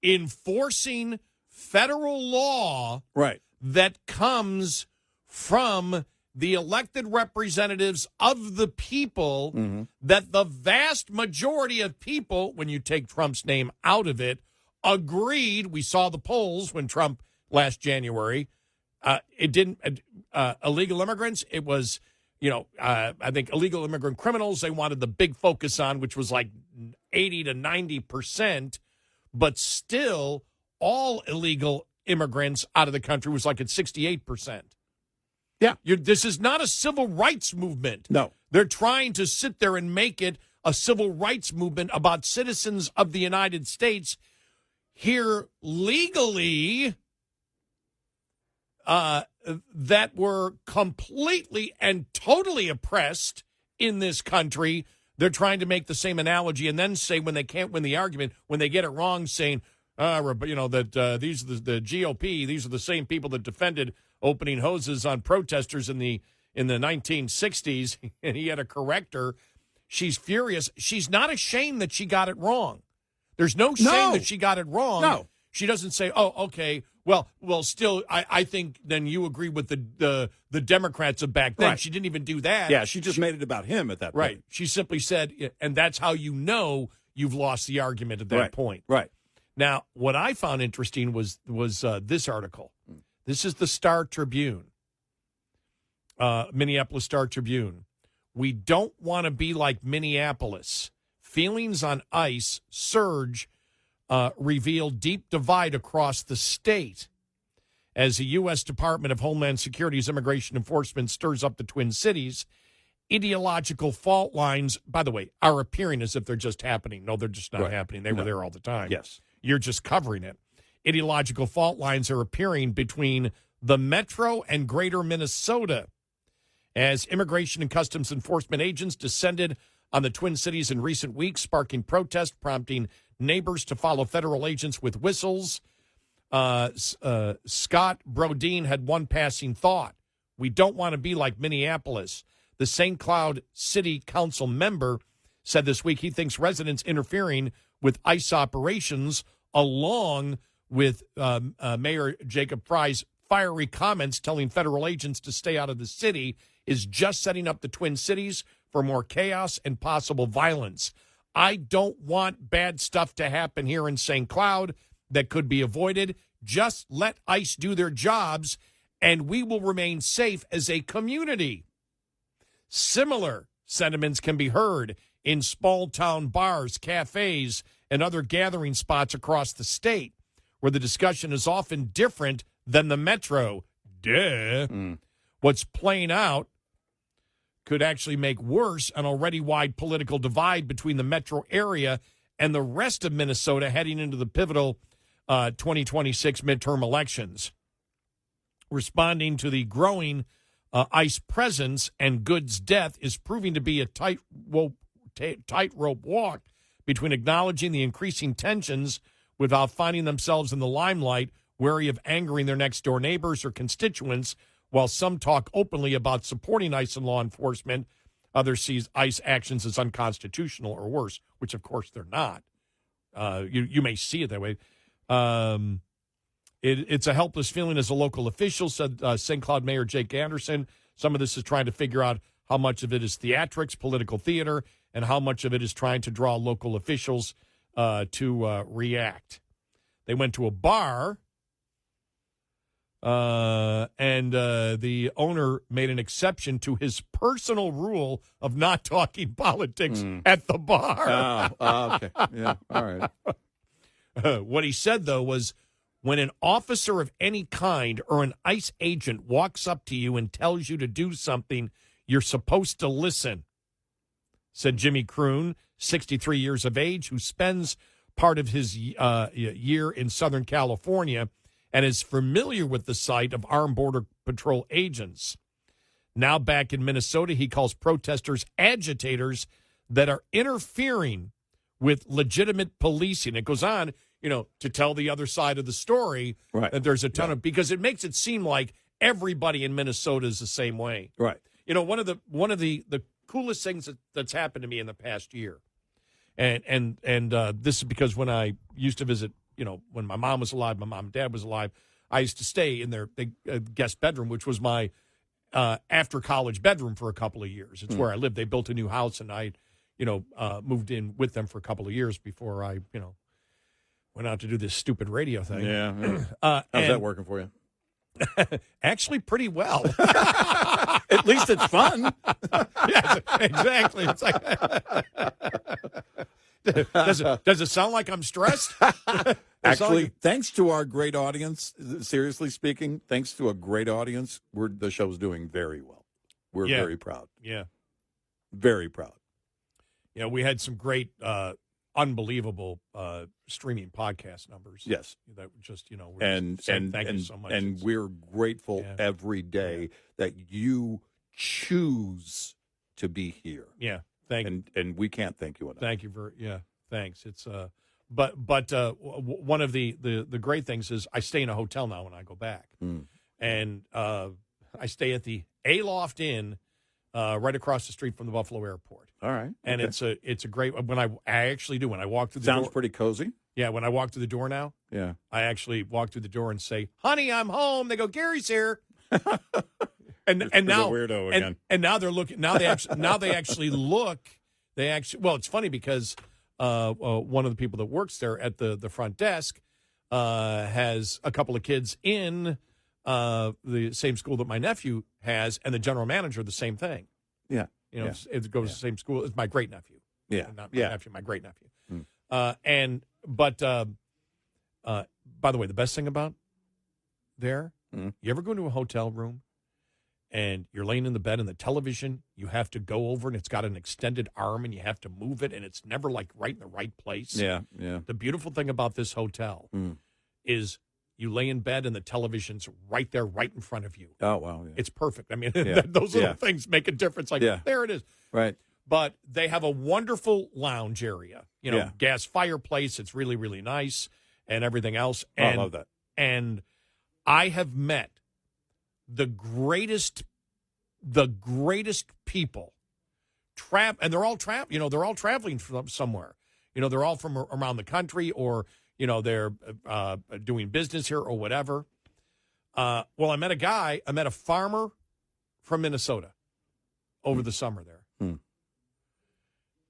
enforcing federal law right. that comes from the elected representatives of the people, that the vast majority of people, when you take Trump's name out of it, agreed. We saw the polls when Trump last January. It didn't illegal immigrants. It was, I think illegal immigrant criminals. They wanted the big focus on, which was like 80 to 90%, but still all illegal immigrants out of the country was like at 68%. Yeah. This is not a civil rights movement. No. They're trying to sit there and make it a civil rights movement about citizens of the United States here legally that were completely and totally oppressed in this country. They're trying to make the same analogy and then say when they can't win the argument, when they get it wrong, saying, that these are the GOP, these are the same people that defended opening hoses on protesters in the 1960s, and he had to correct her. She's furious. She's not ashamed that she got it wrong. There's no shame that she got it wrong. No. She doesn't say, "Oh, okay, well, still, I think then you agree with the Democrats of back then." Right. She didn't even do that. Yeah, she just made it about him at that point. Right. She simply said, and that's how you know you've lost the argument at that point. Right. Now, what I found interesting was this article. This is the Star Tribune, Minneapolis Star Tribune. We don't want to be like Minneapolis. Feelings on ICE surge reveal deep divide across the state. As the U.S. Department of Homeland Security's immigration enforcement stirs up the Twin Cities, ideological fault lines, by the way, are appearing as if they're just happening. No, they're just not happening. They were there all the time. Yes. You're just covering it. Ideological fault lines are appearing between the metro and greater Minnesota as immigration and customs enforcement agents descended on the Twin Cities in recent weeks, sparking protests, prompting neighbors to follow federal agents with whistles. Scott Brodeen had one passing thought. We don't want to be like Minneapolis. The St. Cloud City Council member said this week he thinks residents interfering with ICE operations, along with Mayor Jacob Fry's fiery comments telling federal agents to stay out of the city, is just setting up the Twin Cities for more chaos and possible violence. I don't want bad stuff to happen here in St. Cloud that could be avoided. Just let ICE do their jobs, and we will remain safe as a community. Similar sentiments can be heard in small town bars, cafes, and other gathering spots across the state, where the discussion is often different than the metro. Duh. What's playing out could actually make worse an already wide political divide between the metro area and the rest of Minnesota heading into the pivotal 2026 midterm elections. Responding to the growing ICE presence and goods death is proving to be a tightrope walk between acknowledging the increasing tensions without finding themselves in the limelight, wary of angering their next-door neighbors or constituents. While some talk openly about supporting ICE and law enforcement, others see ICE actions as unconstitutional or worse, which, of course, they're not. You may see it that way. It's a helpless feeling as a local official, said St. Cloud Mayor Jake Anderson. Some of this is trying to figure out how much of it is theatrics, political theater, and how much of it is trying to draw local officials to react. They went to a bar, and the owner made an exception to his personal rule of not talking politics at the bar. Okay. Yeah, all right. What he said, though, was when an officer of any kind or an ICE agent walks up to you and tells you to do something, you're supposed to listen, said Jimmy Croon, 63 years of age, who spends part of his year in Southern California and is familiar with the sight of armed Border Patrol agents. Now back in Minnesota, he calls protesters agitators that are interfering with legitimate policing. It goes on, to tell the other side of the story, right, that there's a ton of, because it makes it seem like everybody in Minnesota is the same way. Right. One of the coolest things that's happened to me in the past year, and this is because when I used to visit, when my mom was alive, my mom and dad was alive, I used to stay in their guest bedroom, which was my after college bedroom for a couple of years. It's where I lived. They built a new house, and I, moved in with them for a couple of years before I, went out to do this stupid radio thing. Yeah. How's that working for you? Actually, pretty well. At least it's fun. Yes, exactly. It's like, does it sound like I'm stressed? Actually, thanks to our great audience, seriously speaking, thanks to a great audience, the show's doing very well. We're very proud. Yeah. Very proud. Yeah, we had some great, unbelievable streaming podcast numbers. Yes. That just, and thank you so much. And we're grateful every day that you choose to be here. Yeah. Thank you. And we can't thank you enough. Thank you thanks. It's but one of the great things is I stay in a hotel now when I go back. And I stay at the Aloft Inn right across the street from the Buffalo Airport. All right. And it's a great, when I actually do, when I walk through the door. door. Sounds pretty cozy. Yeah, when I walk through the door now, Yeah. I actually walk through the door and say, "Honey, I'm home." They go, "Gary's here." and now weirdo again. And now they're looking. Now they actually look. Well, it's funny because one of the people that works there at the front desk has a couple of kids in the same school that my nephew has, and the general manager the same thing. Yeah. It goes to the same school as my great nephew. Yeah. Not my nephew, my great nephew. Mm. By the way, the best thing about there, Mm. you ever go into a hotel room and you're laying in the bed and the television, you have to go over and it's got an extended arm and you have to move it and it's never like right in the right place. Yeah, yeah. The beautiful thing about this hotel is you lay in bed and the television's right there, right in front of you. Oh, wow. Yeah. It's perfect. I mean, Yeah. those little things make a difference. Like, there it is. Right. But they have a wonderful lounge area, Yeah. gas fireplace. It's really, really nice and everything else. Oh, And, I love that. And I have met the greatest people and they're all they're all traveling from somewhere. They're all from around the country or, they're doing business here or whatever. Well, I met a farmer from Minnesota over the summer there.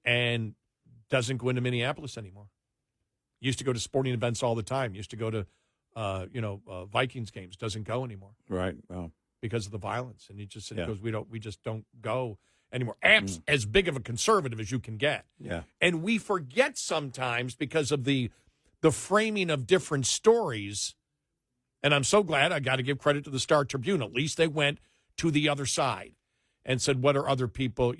And doesn't go into Minneapolis anymore. Used to go to sporting events all the time. Used to go to, Vikings games. Doesn't go anymore. Right. Wow. Because of the violence. And he just said, Yeah. we just don't go anymore. As big of a conservative as you can get. Yeah. And we forget sometimes because of the framing of different stories. And I'm so glad. I got to give credit to the Star Tribune. At least they went to the other side and said, what are other people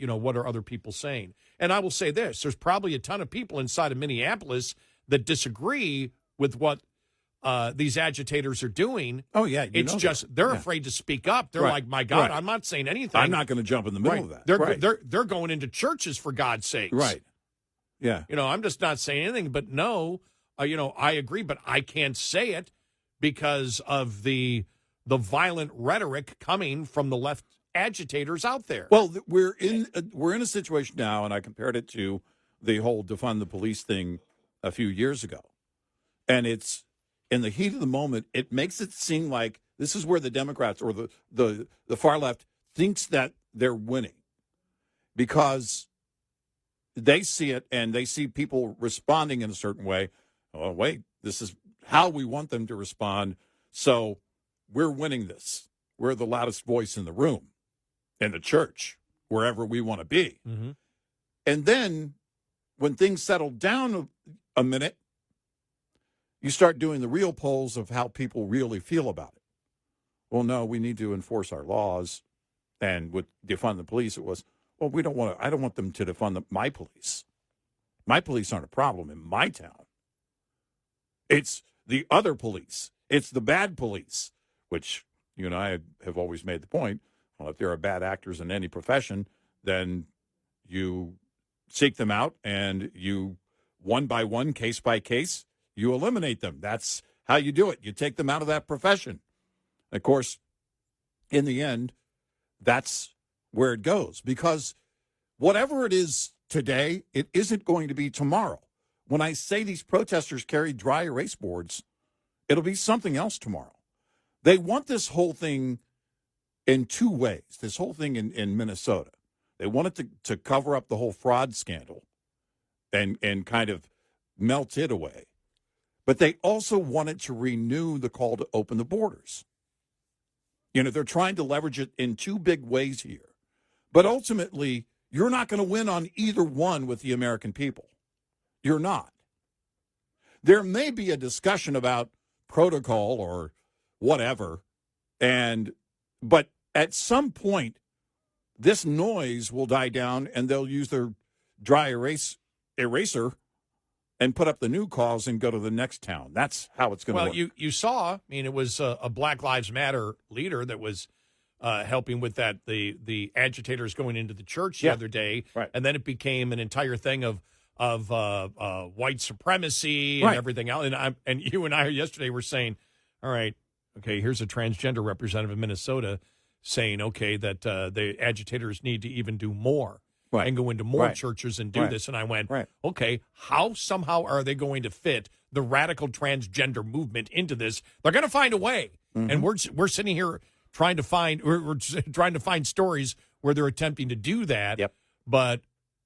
saying? And I will say this, there's probably a ton of people inside of Minneapolis that disagree with what these agitators are doing. Oh, yeah. It's just they're afraid to speak up. They're like, my God, I'm not saying anything. I'm not going to jump in the middle of that. They're going into churches, for God's sakes. Right. Yeah. I'm just not saying anything. But no, I agree, but I can't say it because of the violent rhetoric coming from the left agitators out there. Well, we're in a situation now, and I compared it to the whole defund the police thing a few years ago. And it's in the heat of the moment, it makes it seem like this is where the Democrats or the far left thinks that they're winning because they see it and they see people responding in a certain way. Oh, wait, this is how we want them to respond. So we're winning this. We're the loudest voice in the room, in the church, wherever we want to be. Mm-hmm. And then when things settle down a minute, you start doing the real polls of how people really feel about it. Well, no, we need to enforce our laws. And with defund the police, it was, well, I don't want them to defund my police. My police aren't a problem in my town. It's the other police. It's the bad police, which you and I have always made the point. Well, if there are bad actors in any profession, then you seek them out and you, one by one, case by case, you eliminate them. That's how you do it. You take them out of that profession. Of course, in the end, that's where it goes. Because whatever it is today, it isn't going to be tomorrow. When I say these protesters carry dry erase boards, it'll be something else tomorrow. They want this whole thing in two ways, this whole thing in Minnesota. They want it to cover up the whole fraud scandal and kind of melt it away. But they also wanted to renew the call to open the borders. They're trying to leverage it in two big ways here. But ultimately, you're not going to win on either one with the American people. You're not. There may be a discussion about protocol or whatever, but at some point, this noise will die down and they'll use their dry eraser and put up the new calls and go to the next town. That's how it's going to work. Well, you saw, it was a Black Lives Matter leader that was helping with that, the agitators going into the church the other day. Right. And then it became an entire thing of white supremacy and everything else. And you and I yesterday were saying, all right, okay, here's a transgender representative in Minnesota saying, okay, that the agitators need to even do more. Right. And go into more churches and do this. And I went, okay, how somehow are they going to fit the radical transgender movement into this. They're going to find a way, and we're sitting here trying to find stories where they're attempting to do that. Yep. But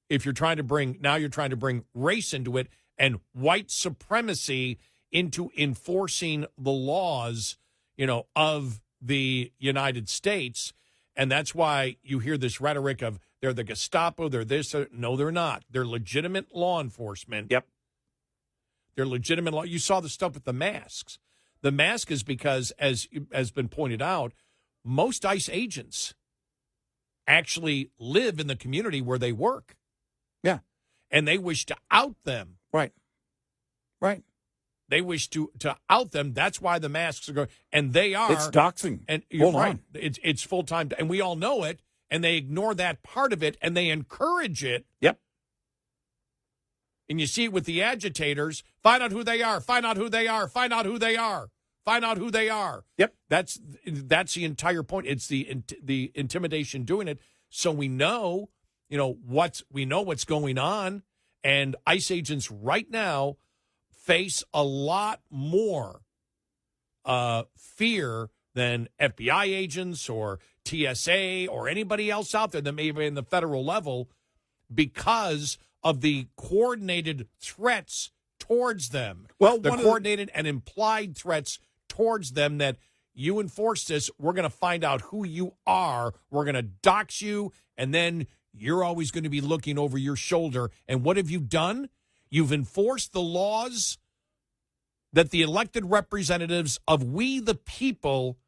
if you're trying to bring race into it and white supremacy into enforcing the laws, of the United States, and that's why you hear this rhetoric of they're the Gestapo, they're this. No, they're not. They're legitimate law enforcement. Yep. They're legitimate law. You saw the stuff with the masks. The mask is because, as has been pointed out, most ICE agents actually live in the community where they work. Yeah. And they wish to out them. Right. They wish to out them. That's why the masks are going. And they are. It's doxing. And you're Hold right. on. It's full-time. And we all know it. And they ignore that part of it. And they encourage it. Yep. And you see it with the agitators. Find out who they are. Find out who they are. Find out who they are. Find out who they are. Yep. That's the entire point. It's the intimidation doing it. So we know, what's going on. And ICE agents right now face a lot more fear than FBI agents or TSA or anybody else out there that may be in the federal level because of the coordinated threats towards them. Well, the coordinated and implied threats towards them that you enforce this, we're going to find out who you are, we're going to dox you, and then you're always going to be looking over your shoulder. And what have you done? You've enforced the laws that the elected representatives of we the people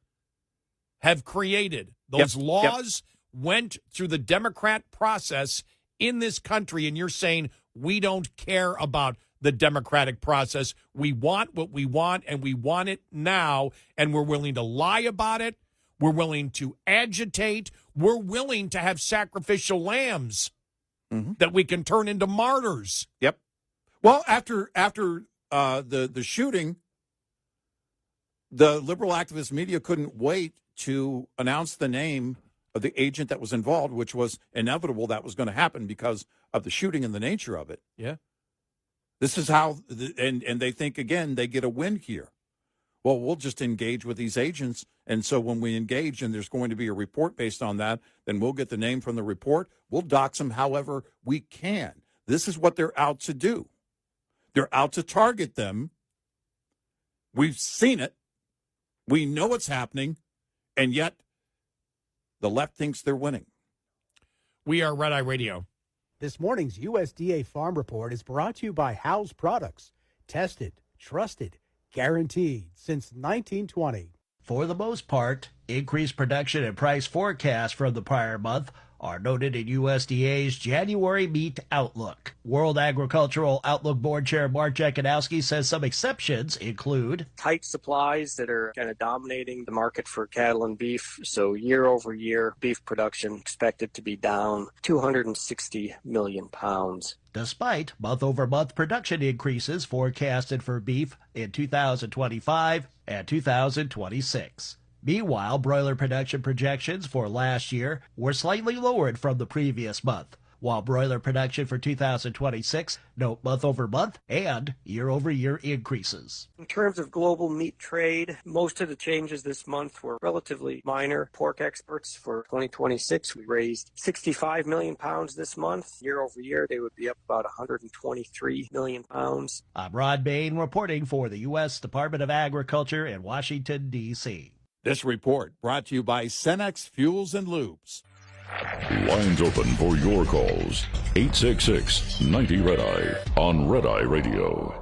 have created. Those laws went through the Democrat process in this country, and you're saying we don't care about the democratic process. We want what we want, and we want it now, and we're willing to lie about it. We're willing to agitate. We're willing to have sacrificial lambs that we can turn into martyrs. Yep. Well, after the shooting, the liberal activist media couldn't wait to announce the name of the agent that was involved, which was inevitable that was going to happen because of the shooting and the nature of it. Yeah. This is how, and they think, again, they get a win here. Well, we'll just engage with these agents. And so when we engage and there's going to be a report based on that, then we'll get the name from the report. We'll dox them however we can. This is what they're out to do. They're out to target them. We've seen it. We know what's happening. And yet the left thinks they're winning. We are Red Eye Radio. This morning's USDA Farm Report is brought to you by House Products. Tested, trusted, guaranteed since 1920. For the most part, increased production and price forecasts from the prior month are noted in USDA's January meat outlook. World Agricultural Outlook Board Chair Mark Jekanowski says some exceptions include tight supplies that are kind of dominating the market for cattle and beef. So year over year, beef production expected to be down 260 million pounds. Despite month-over-month production increases forecasted for beef in 2025 and 2026. Meanwhile, broiler production projections for last year were slightly lowered from the previous month, while broiler production for 2026 note month-over-month and year-over-year increases. In terms of global meat trade, most of the changes this month were relatively minor. Pork exports for 2026, we raised 65 million pounds this month. Year over year, they would be up about 123 million pounds. I'm Rod Bain reporting for the U.S. Department of Agriculture in Washington, D.C. This report brought to you by Cenex Fuels and Lubes. Lines open for your calls. 866-90-RED-EYE on Red Eye Radio.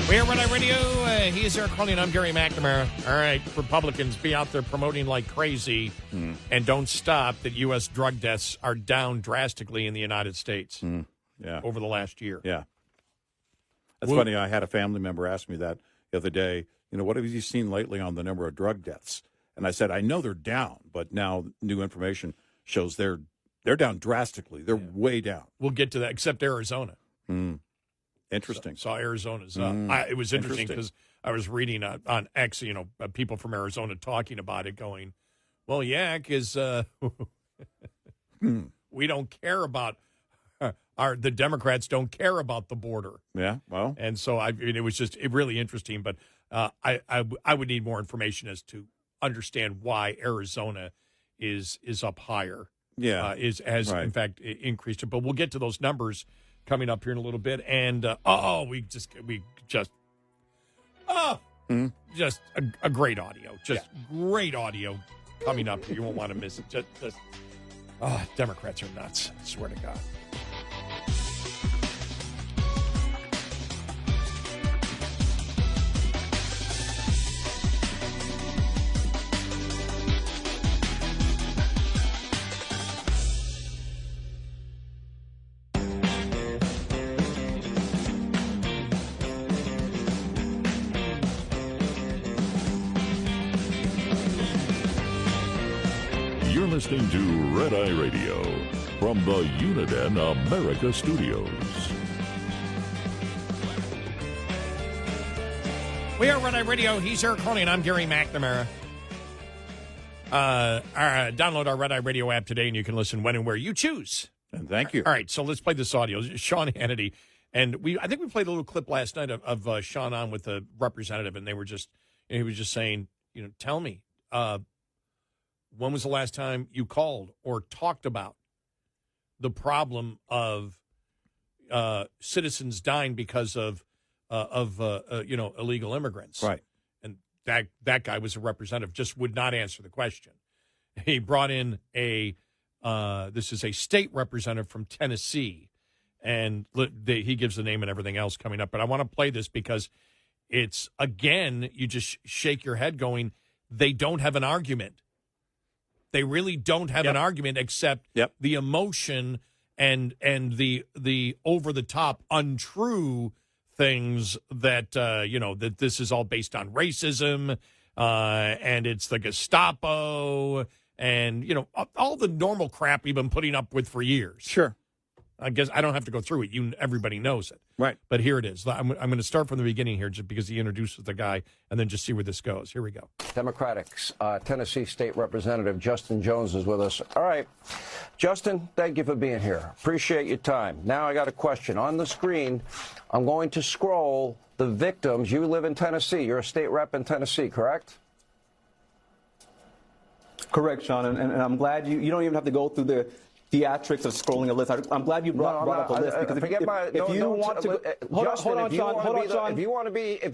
We are Red Eye Radio. He is Eric Harley, and I'm Gary McNamara. All right, Republicans, be out there promoting like crazy, and don't stop that U.S. drug deaths are down drastically in the United States over the last year. Yeah. That's funny. I had a family member ask me that the other day. What have you seen lately on the number of drug deaths? And I said, I know they're down, but now new information shows they're down drastically. They're way down. We'll get to that, except Arizona. Interesting. Saw Arizona's. It was interesting because I was reading on X, people from Arizona talking about it, going, well, yeah, because we don't care about the Democrats don't care about the border. Yeah, well. And so it was just really interesting, but I would need more information as to understand why Arizona is up higher. Yeah. Has in fact increased it. But we'll get to those numbers coming up here in a little bit. And just a great audio. Great audio coming up. You won't want to miss it. Democrats are nuts. I swear to God. You're listening to Red Eye Radio from the Uniden America Studios. We are Red Eye Radio. He's Eric Harley, and I'm Gary McNamara. Download our Red Eye Radio app today, and you can listen when and where you choose. And thank you. All right, so let's play this audio. Sean Hannity, and I think we played a little clip last night of Sean on with the representative, and he was just saying, tell me, when was the last time you called or talked about the problem of citizens dying because of illegal immigrants? Right. And that guy was a representative, just would not answer the question. He brought in this is a state representative from Tennessee, and he gives the name and everything else coming up. But I want to play this because it's, again, you just shake your head going, they don't have an argument. They really don't have an argument except the emotion and the over the top untrue things that that this is all based on racism and it's the Gestapo and all the normal crap we've been putting up with for years. Sure. I guess I don't have to go through it. Everybody knows it. Right. But here it is. I'm going to start from the beginning here just because he introduces the guy and then just see where this goes. Here we go. Democratic's Tennessee State Representative Justin Jones is with us. All right. Justin, thank you for being here. Appreciate your time. Now I got a question. On the screen, I'm going to scroll the victims. You live in Tennessee. You're a state rep in Tennessee, correct? Correct, Sean. And I'm glad you don't even have to go through the theatrics of scrolling a list. I'm glad you brought up a list because if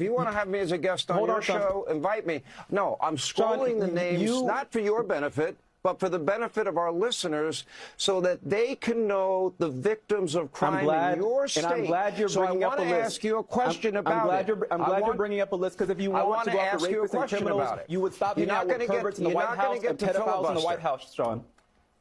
you want to have me as a guest on your show, invite me. No, I'm scrolling the names not for your benefit, but for the benefit of our listeners, so that they can know the victims of crime in your state. And I'm glad you're bringing up a list. I want to ask you a question about it. I'm glad you're bringing up a list, because if you want to go after rapists and criminals, you would stop being out with perverts in the White House and pedophiles in the White House, Sean.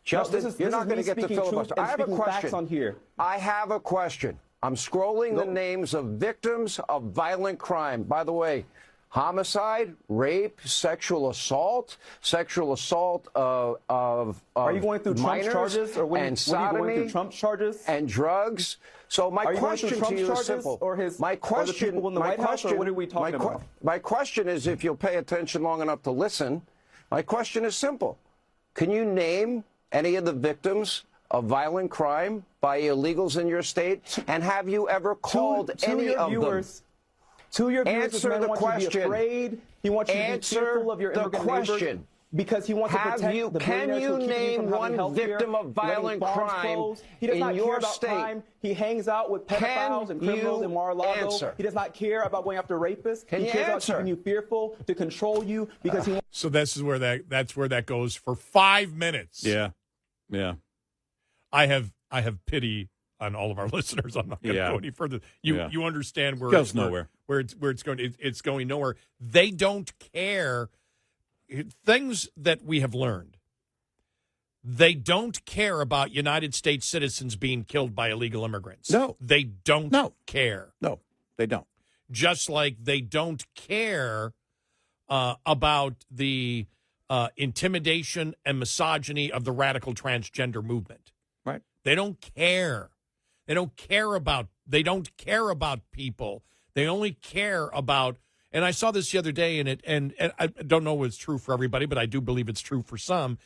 Justin, you're not going to get the filibuster. I have a question. On here. I have a question. I'm scrolling the names of victims of violent crime. By the way, homicide, rape, sexual assault of are you going through Trump's charges, or and sodomy, are you going through Trump's charges and drugs? So my question to you is simple. Or the people in the White House, or what are we talking about? My question is, if you'll pay attention long enough to listen, my question is simple. Can you name any of the victims of violent crime by illegals in your state? And have you ever called any of them? To your viewers, answer this man the wants question. You to be afraid. He wants you to be fearful of your immigrant neighbors, because he wants to protect the billionaires who keep you from having health care, victim of violent crime He does not in care your about state? Crime. He hangs out with pedophiles and criminals in Mar-a-Lago. Answer. He does not care about going after rapists. Can he you cares answer? about keeping you fearful, to control you, because he wants. So that's where that goes for 5 minutes. Yeah. Yeah. I have pity on all of our listeners. I'm not going to go any further. You understand where goes nowhere. Where it's going. It's going nowhere. They don't care. Things that we have learned. They don't care about United States citizens being killed by illegal immigrants. No, they don't care. No, they don't. Just like they don't care about the intimidation and misogyny of the radical transgender movement. Right. They don't care. They don't care about people. They only care about, and I saw this the other day, and I don't know if it's true for everybody, but I do believe it's true for some.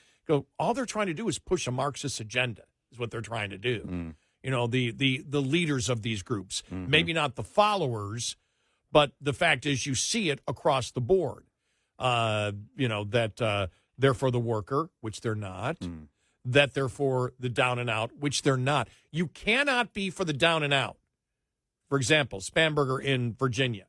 All they're trying to do is push a Marxist agenda, is what they're trying to do. You know, the leaders of these groups, maybe not the followers, but the fact is you see it across the board. You know, that they're for the worker, which they're not. That they're for the down and out, which they're not. You cannot be for the down and out. For example, Spanberger in Virginia.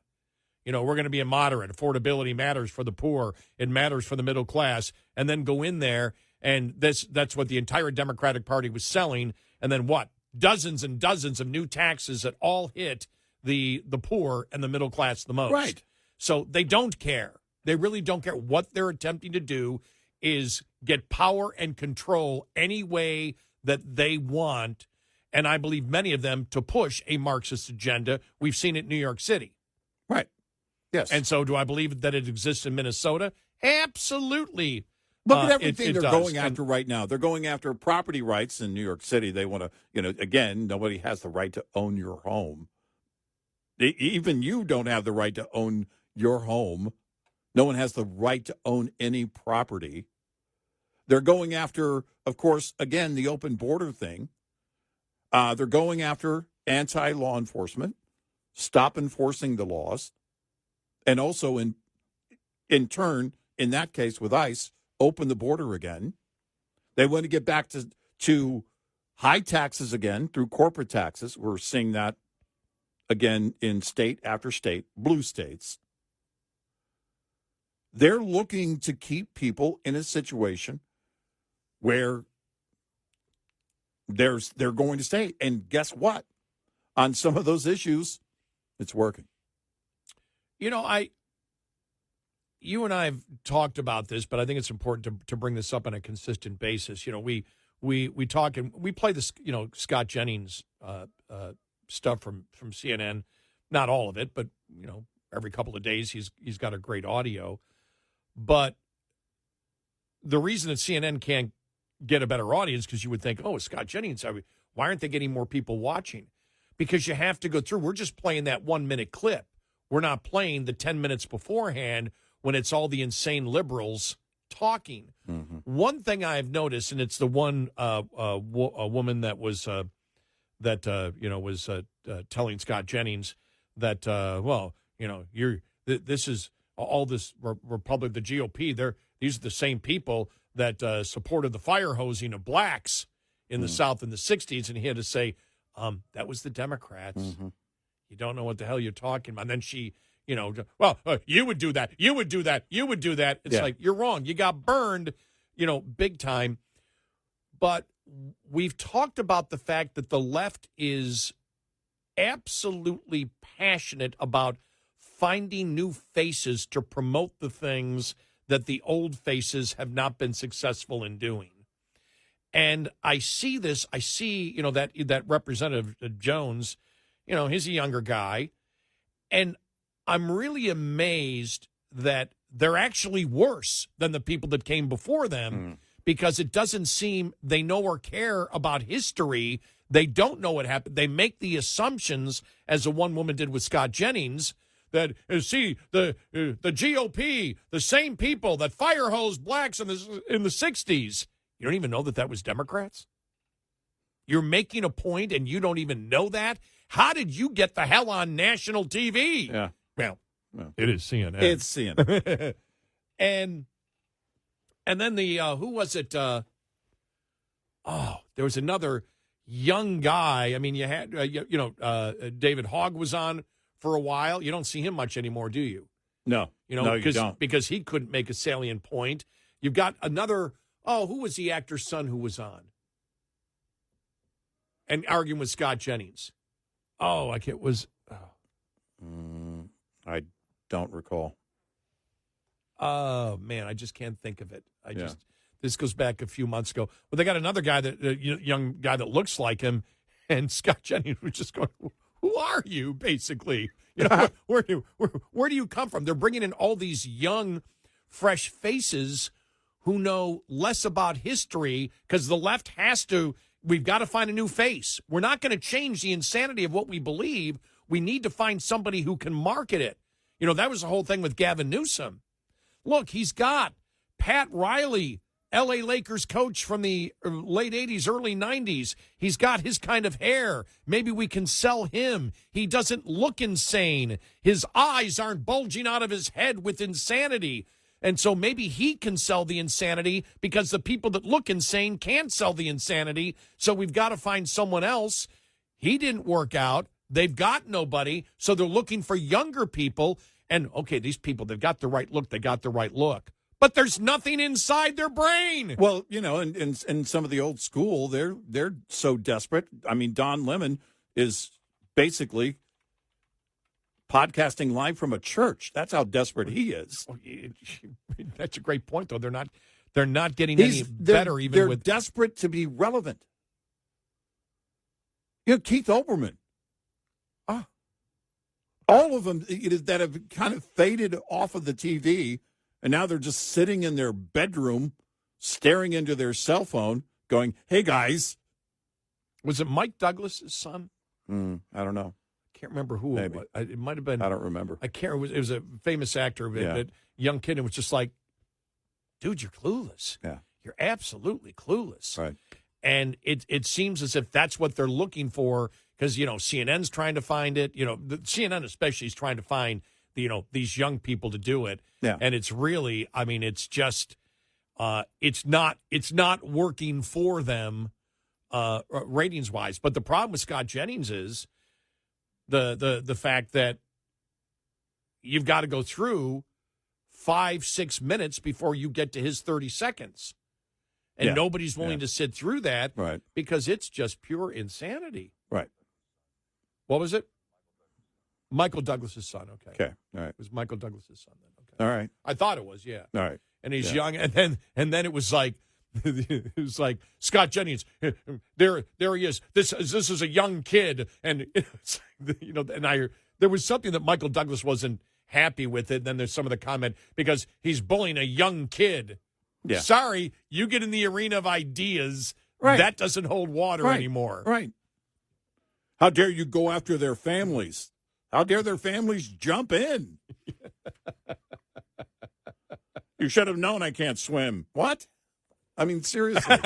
You know, we're going to be a moderate. Affordability matters for the poor. It matters for the middle class. And then go in there, and that's what the entire Democratic Party was selling. And then what? Dozens and dozens of new taxes that all hit the poor and the middle class the most. Right. So they don't care. They really don't care. What they're attempting to do is get power and control any way that they want, and I believe many of them to push a Marxist agenda. We've seen it in New York City. Right. Yes. And so do I believe that it exists in Minnesota? Absolutely. Look at everything they're does. going after right now. They're going after property rights in New York City. They want to, you know, again, nobody has the right to own your home. Even you don't have the right to own your home. No one has the right to own any property. They're going after, of course, again, the open border thing. They're going after anti-law enforcement, stop enforcing the laws, and also, in turn, in that case with ICE, open the border again. They want to get back to high taxes again through corporate taxes. We're seeing that again in state after state, blue states. They're looking to keep people in a situation where they're going to stay. And guess what? On some of those issues, it's working. You know, you and I have talked about this, but I think it's important to bring this up on a consistent basis. You know, we talk and we play this, you know, Scott Jennings stuff from CNN. Not all of it, but, you know, every couple of days he's got a great audio. But the reason that CNN can't get a better audience, because you would think, oh, Scott Jennings, why aren't they getting more people watching? Because you have to go through. We're just playing that 1 minute clip. We're not playing the 10 minutes beforehand when it's all the insane liberals talking. Mm-hmm. One thing I've noticed, and it's the one a woman that was telling Scott Jennings that this is all this Republic, the GOP. These are the same people that supported the fire hosing of blacks in the South in the 60s, and he had to say, that was the Democrats. Mm-hmm. You don't know what the hell you're talking about. And then she, you would do that. You would do that. You would do that. It's like, you're wrong. You got burned, big time. But we've talked about the fact that the left is absolutely passionate about finding new faces to promote the things that the old faces have not been successful in doing. And I see this. I see, that Representative Jones, he's a younger guy. And I'm really amazed that they're actually worse than the people that came before them because it doesn't seem they know or care about history. They don't know what happened. They make the assumptions, as the one woman did with Scott Jennings, that, the GOP, the same people that fire hosed blacks in the 60s, you don't even know that was Democrats? You're making a point and you don't even know that? How did you get the hell on national TV? Yeah. Well, it is CNN. It's CNN. and then the, who was it? There was another young guy. I mean, you had, David Hogg was on for a while. You don't see him much anymore, do you? No. No, you don't. Because he couldn't make a salient point. You've got another, who was the actor's son who was on? And arguing with Scott Jennings. I don't recall. Oh, man, I just can't think of it. This goes back a few months ago. But they got another guy, young guy that looks like him, and Scott Jennings was just going, who are you, basically? Where do you come from? They're bringing in all these young, fresh faces who know less about history because the left has to we've got to find a new face. We're not going to change the insanity of what we believe. We need to find somebody who can market it. You know, that was the whole thing with Gavin Newsom. Look, he's got Pat Riley, L.A. Lakers coach from the late 80s, early 90s. He's got his kind of hair. Maybe we can sell him. He doesn't look insane. His eyes aren't bulging out of his head with insanity. And so maybe he can sell the insanity because the people that look insane can't sell the insanity. So we've got to find someone else. He didn't work out. They've got nobody. So they're looking for younger people. And, okay, these people, they've got the right look. They got the right look. But there's nothing inside their brain. Well, you know, and some of the old school, they're so desperate. I mean, Don Lemon is basically podcasting live from a church. That's how desperate he is. That's a great point, though. They're not getting any better. They're desperate to be relevant. You know, Keith Olbermann. All of them that have kind of faded off of the TV, and now they're just sitting in their bedroom, staring into their cell phone, going, "Hey guys." Was it Mike Douglas's son? I don't know. Can't remember who it was. It might have been. I don't remember. I can't. It was a famous actor, a young kid, and was just like, "Dude, you're clueless. Yeah, you're absolutely clueless." Right. And it seems as if that's what they're looking for, because, you know, CNN's trying to find it. You know, the CNN especially is trying to find, you know, these young people to do it. Yeah. And it's really, I mean, it's just, it's not working for them ratings wise. But the problem with Scott Jennings is the fact that you've got to go through 5-6 minutes before you get to his 30 seconds. And nobody's willing to sit through that, right? Because it's just pure insanity. Right. What was it? Michael Douglas's son. Okay. All right. It was Michael Douglas's son then. Okay. All right. I thought it was, yeah. All right. And he's young, and then it was like Scott Jennings. There he is. This is a young kid, and you know, and there was something that Michael Douglas wasn't happy with it. And then there's some of the comment because he's bullying a young kid. Yeah. Sorry, you get in the arena of ideas, right. That doesn't hold water anymore. Right. How dare you go after their families? How dare their families jump in? You should have known I can't swim. What? I mean, seriously.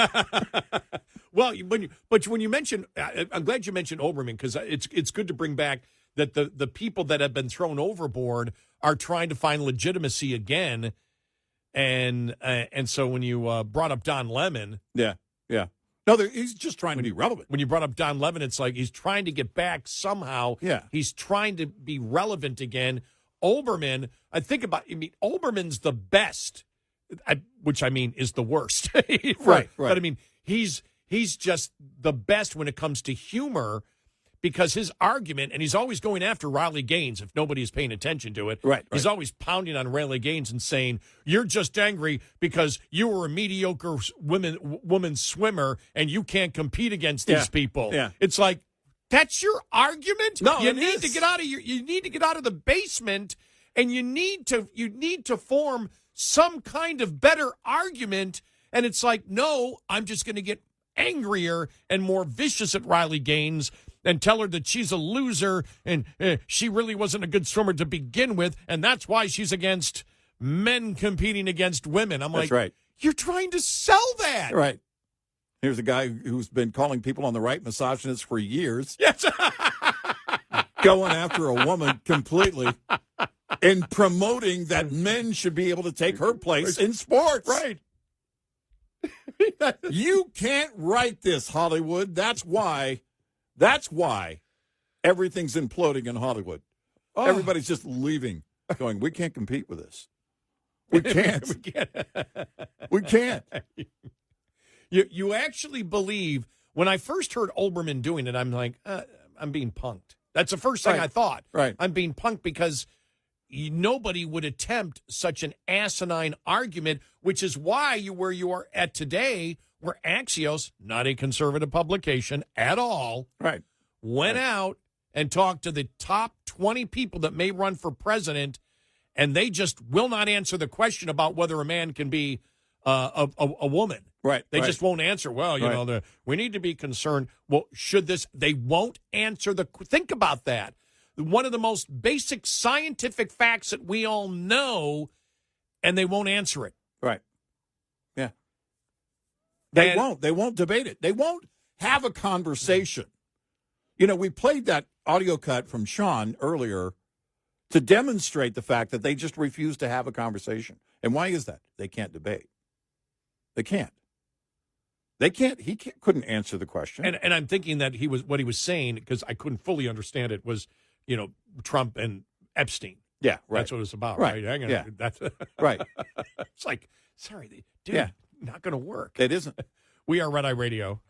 Well, when you mention, I'm glad you mentioned Olbermann, because it's good to bring back that the people that have been thrown overboard are trying to find legitimacy again. And so when you brought up Don Lemon. Yeah. No, he's just trying to be relevant. When you brought up Don Lemon, it's like he's trying to get back somehow. Yeah. He's trying to be relevant again. Olbermann, Olbermann's the best, which I mean is the worst. Right. But I mean, he's just the best when it comes to humor, because his argument, and he's always going after Riley Gaines if nobody is paying attention to it. Right. He's always pounding on Riley Gaines and saying, you're just angry because you were a mediocre woman swimmer and you can't compete against these people. Yeah. It's like, that's your argument? No, you need to get out of you need to get out of the basement, and you need to form some kind of better argument. And it's like, no, I'm just going to get angrier and more vicious at Riley Gaines and tell her that she's a loser and she really wasn't a good swimmer to begin with, and that's why she's against men competing against women. I'm That's like, right. You're trying to sell that. Right. Here's a guy who's been calling people on the right misogynists for years. Yes. Going after a woman completely and promoting that men should be able to take her place in sports. Right. You can't write this, Hollywood. That's why everything's imploding in Hollywood. Oh. Everybody's just leaving, going, we can't compete with this. We can't. We can't. You actually believe, when I first heard Olbermann doing it, I'm like, I'm being punked. That's the first thing I thought. Right. I'm being punked because nobody would attempt such an asinine argument, which is why where you are at today, where Axios, not a conservative publication at all, right, went out and talked to the top 20 people that may run for president, and they just will not answer the question about whether a man can be a woman. Right. They right. just won't answer. Well, you Right. know, we need to be concerned. Well, should this? They won't answer the. Think about that. One of the most basic scientific facts that we all know, and they won't answer it. Right. Yeah. They And- won't. They won't debate it. They won't have a conversation. You know, we played that audio cut from Sean earlier to demonstrate the fact that they just refuse to have a conversation. And why is that? They can't debate. They can't. They can't. Couldn't answer the question. And I'm thinking that what he was saying, because I couldn't fully understand it, was, you know, Trump and Epstein. Yeah, right. That's what it was about, Right. right? Yeah. That's Right. It's like, sorry, dude, Yeah. not going to work. It isn't. We are Red Eye Radio.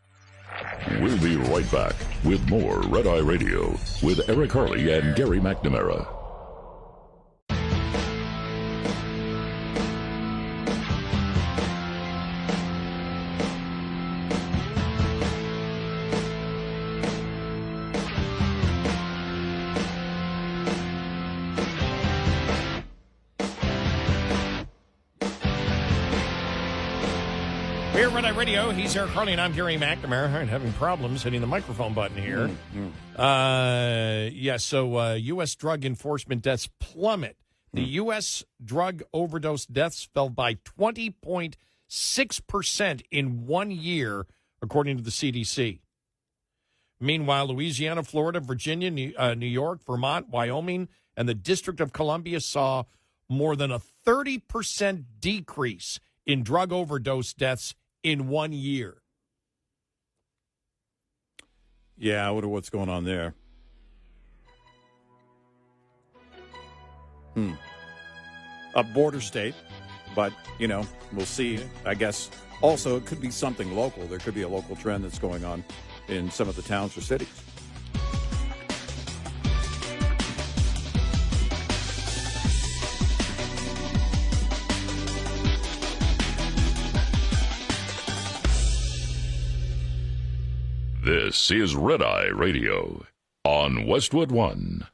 We'll be right back with more Red Eye Radio with Eric Harley and Gary McNamara. We're Red Eye Radio. He's Eric Harley, and I'm Gary McNamara. I'm having problems hitting the microphone button here. So U.S. drug enforcement deaths plummet. The U.S. drug overdose deaths fell by 20.6% in 1 year, according to the CDC. Meanwhile, Louisiana, Florida, Virginia, New York, Vermont, Wyoming, and the District of Columbia saw more than a 30% decrease in drug overdose deaths in 1 year. Yeah, I wonder what's going on there. A border state, but, you know, we'll see. I guess also it could be something local. There could be a local trend that's going on in some of the towns or cities. This is Red Eye Radio on Westwood One.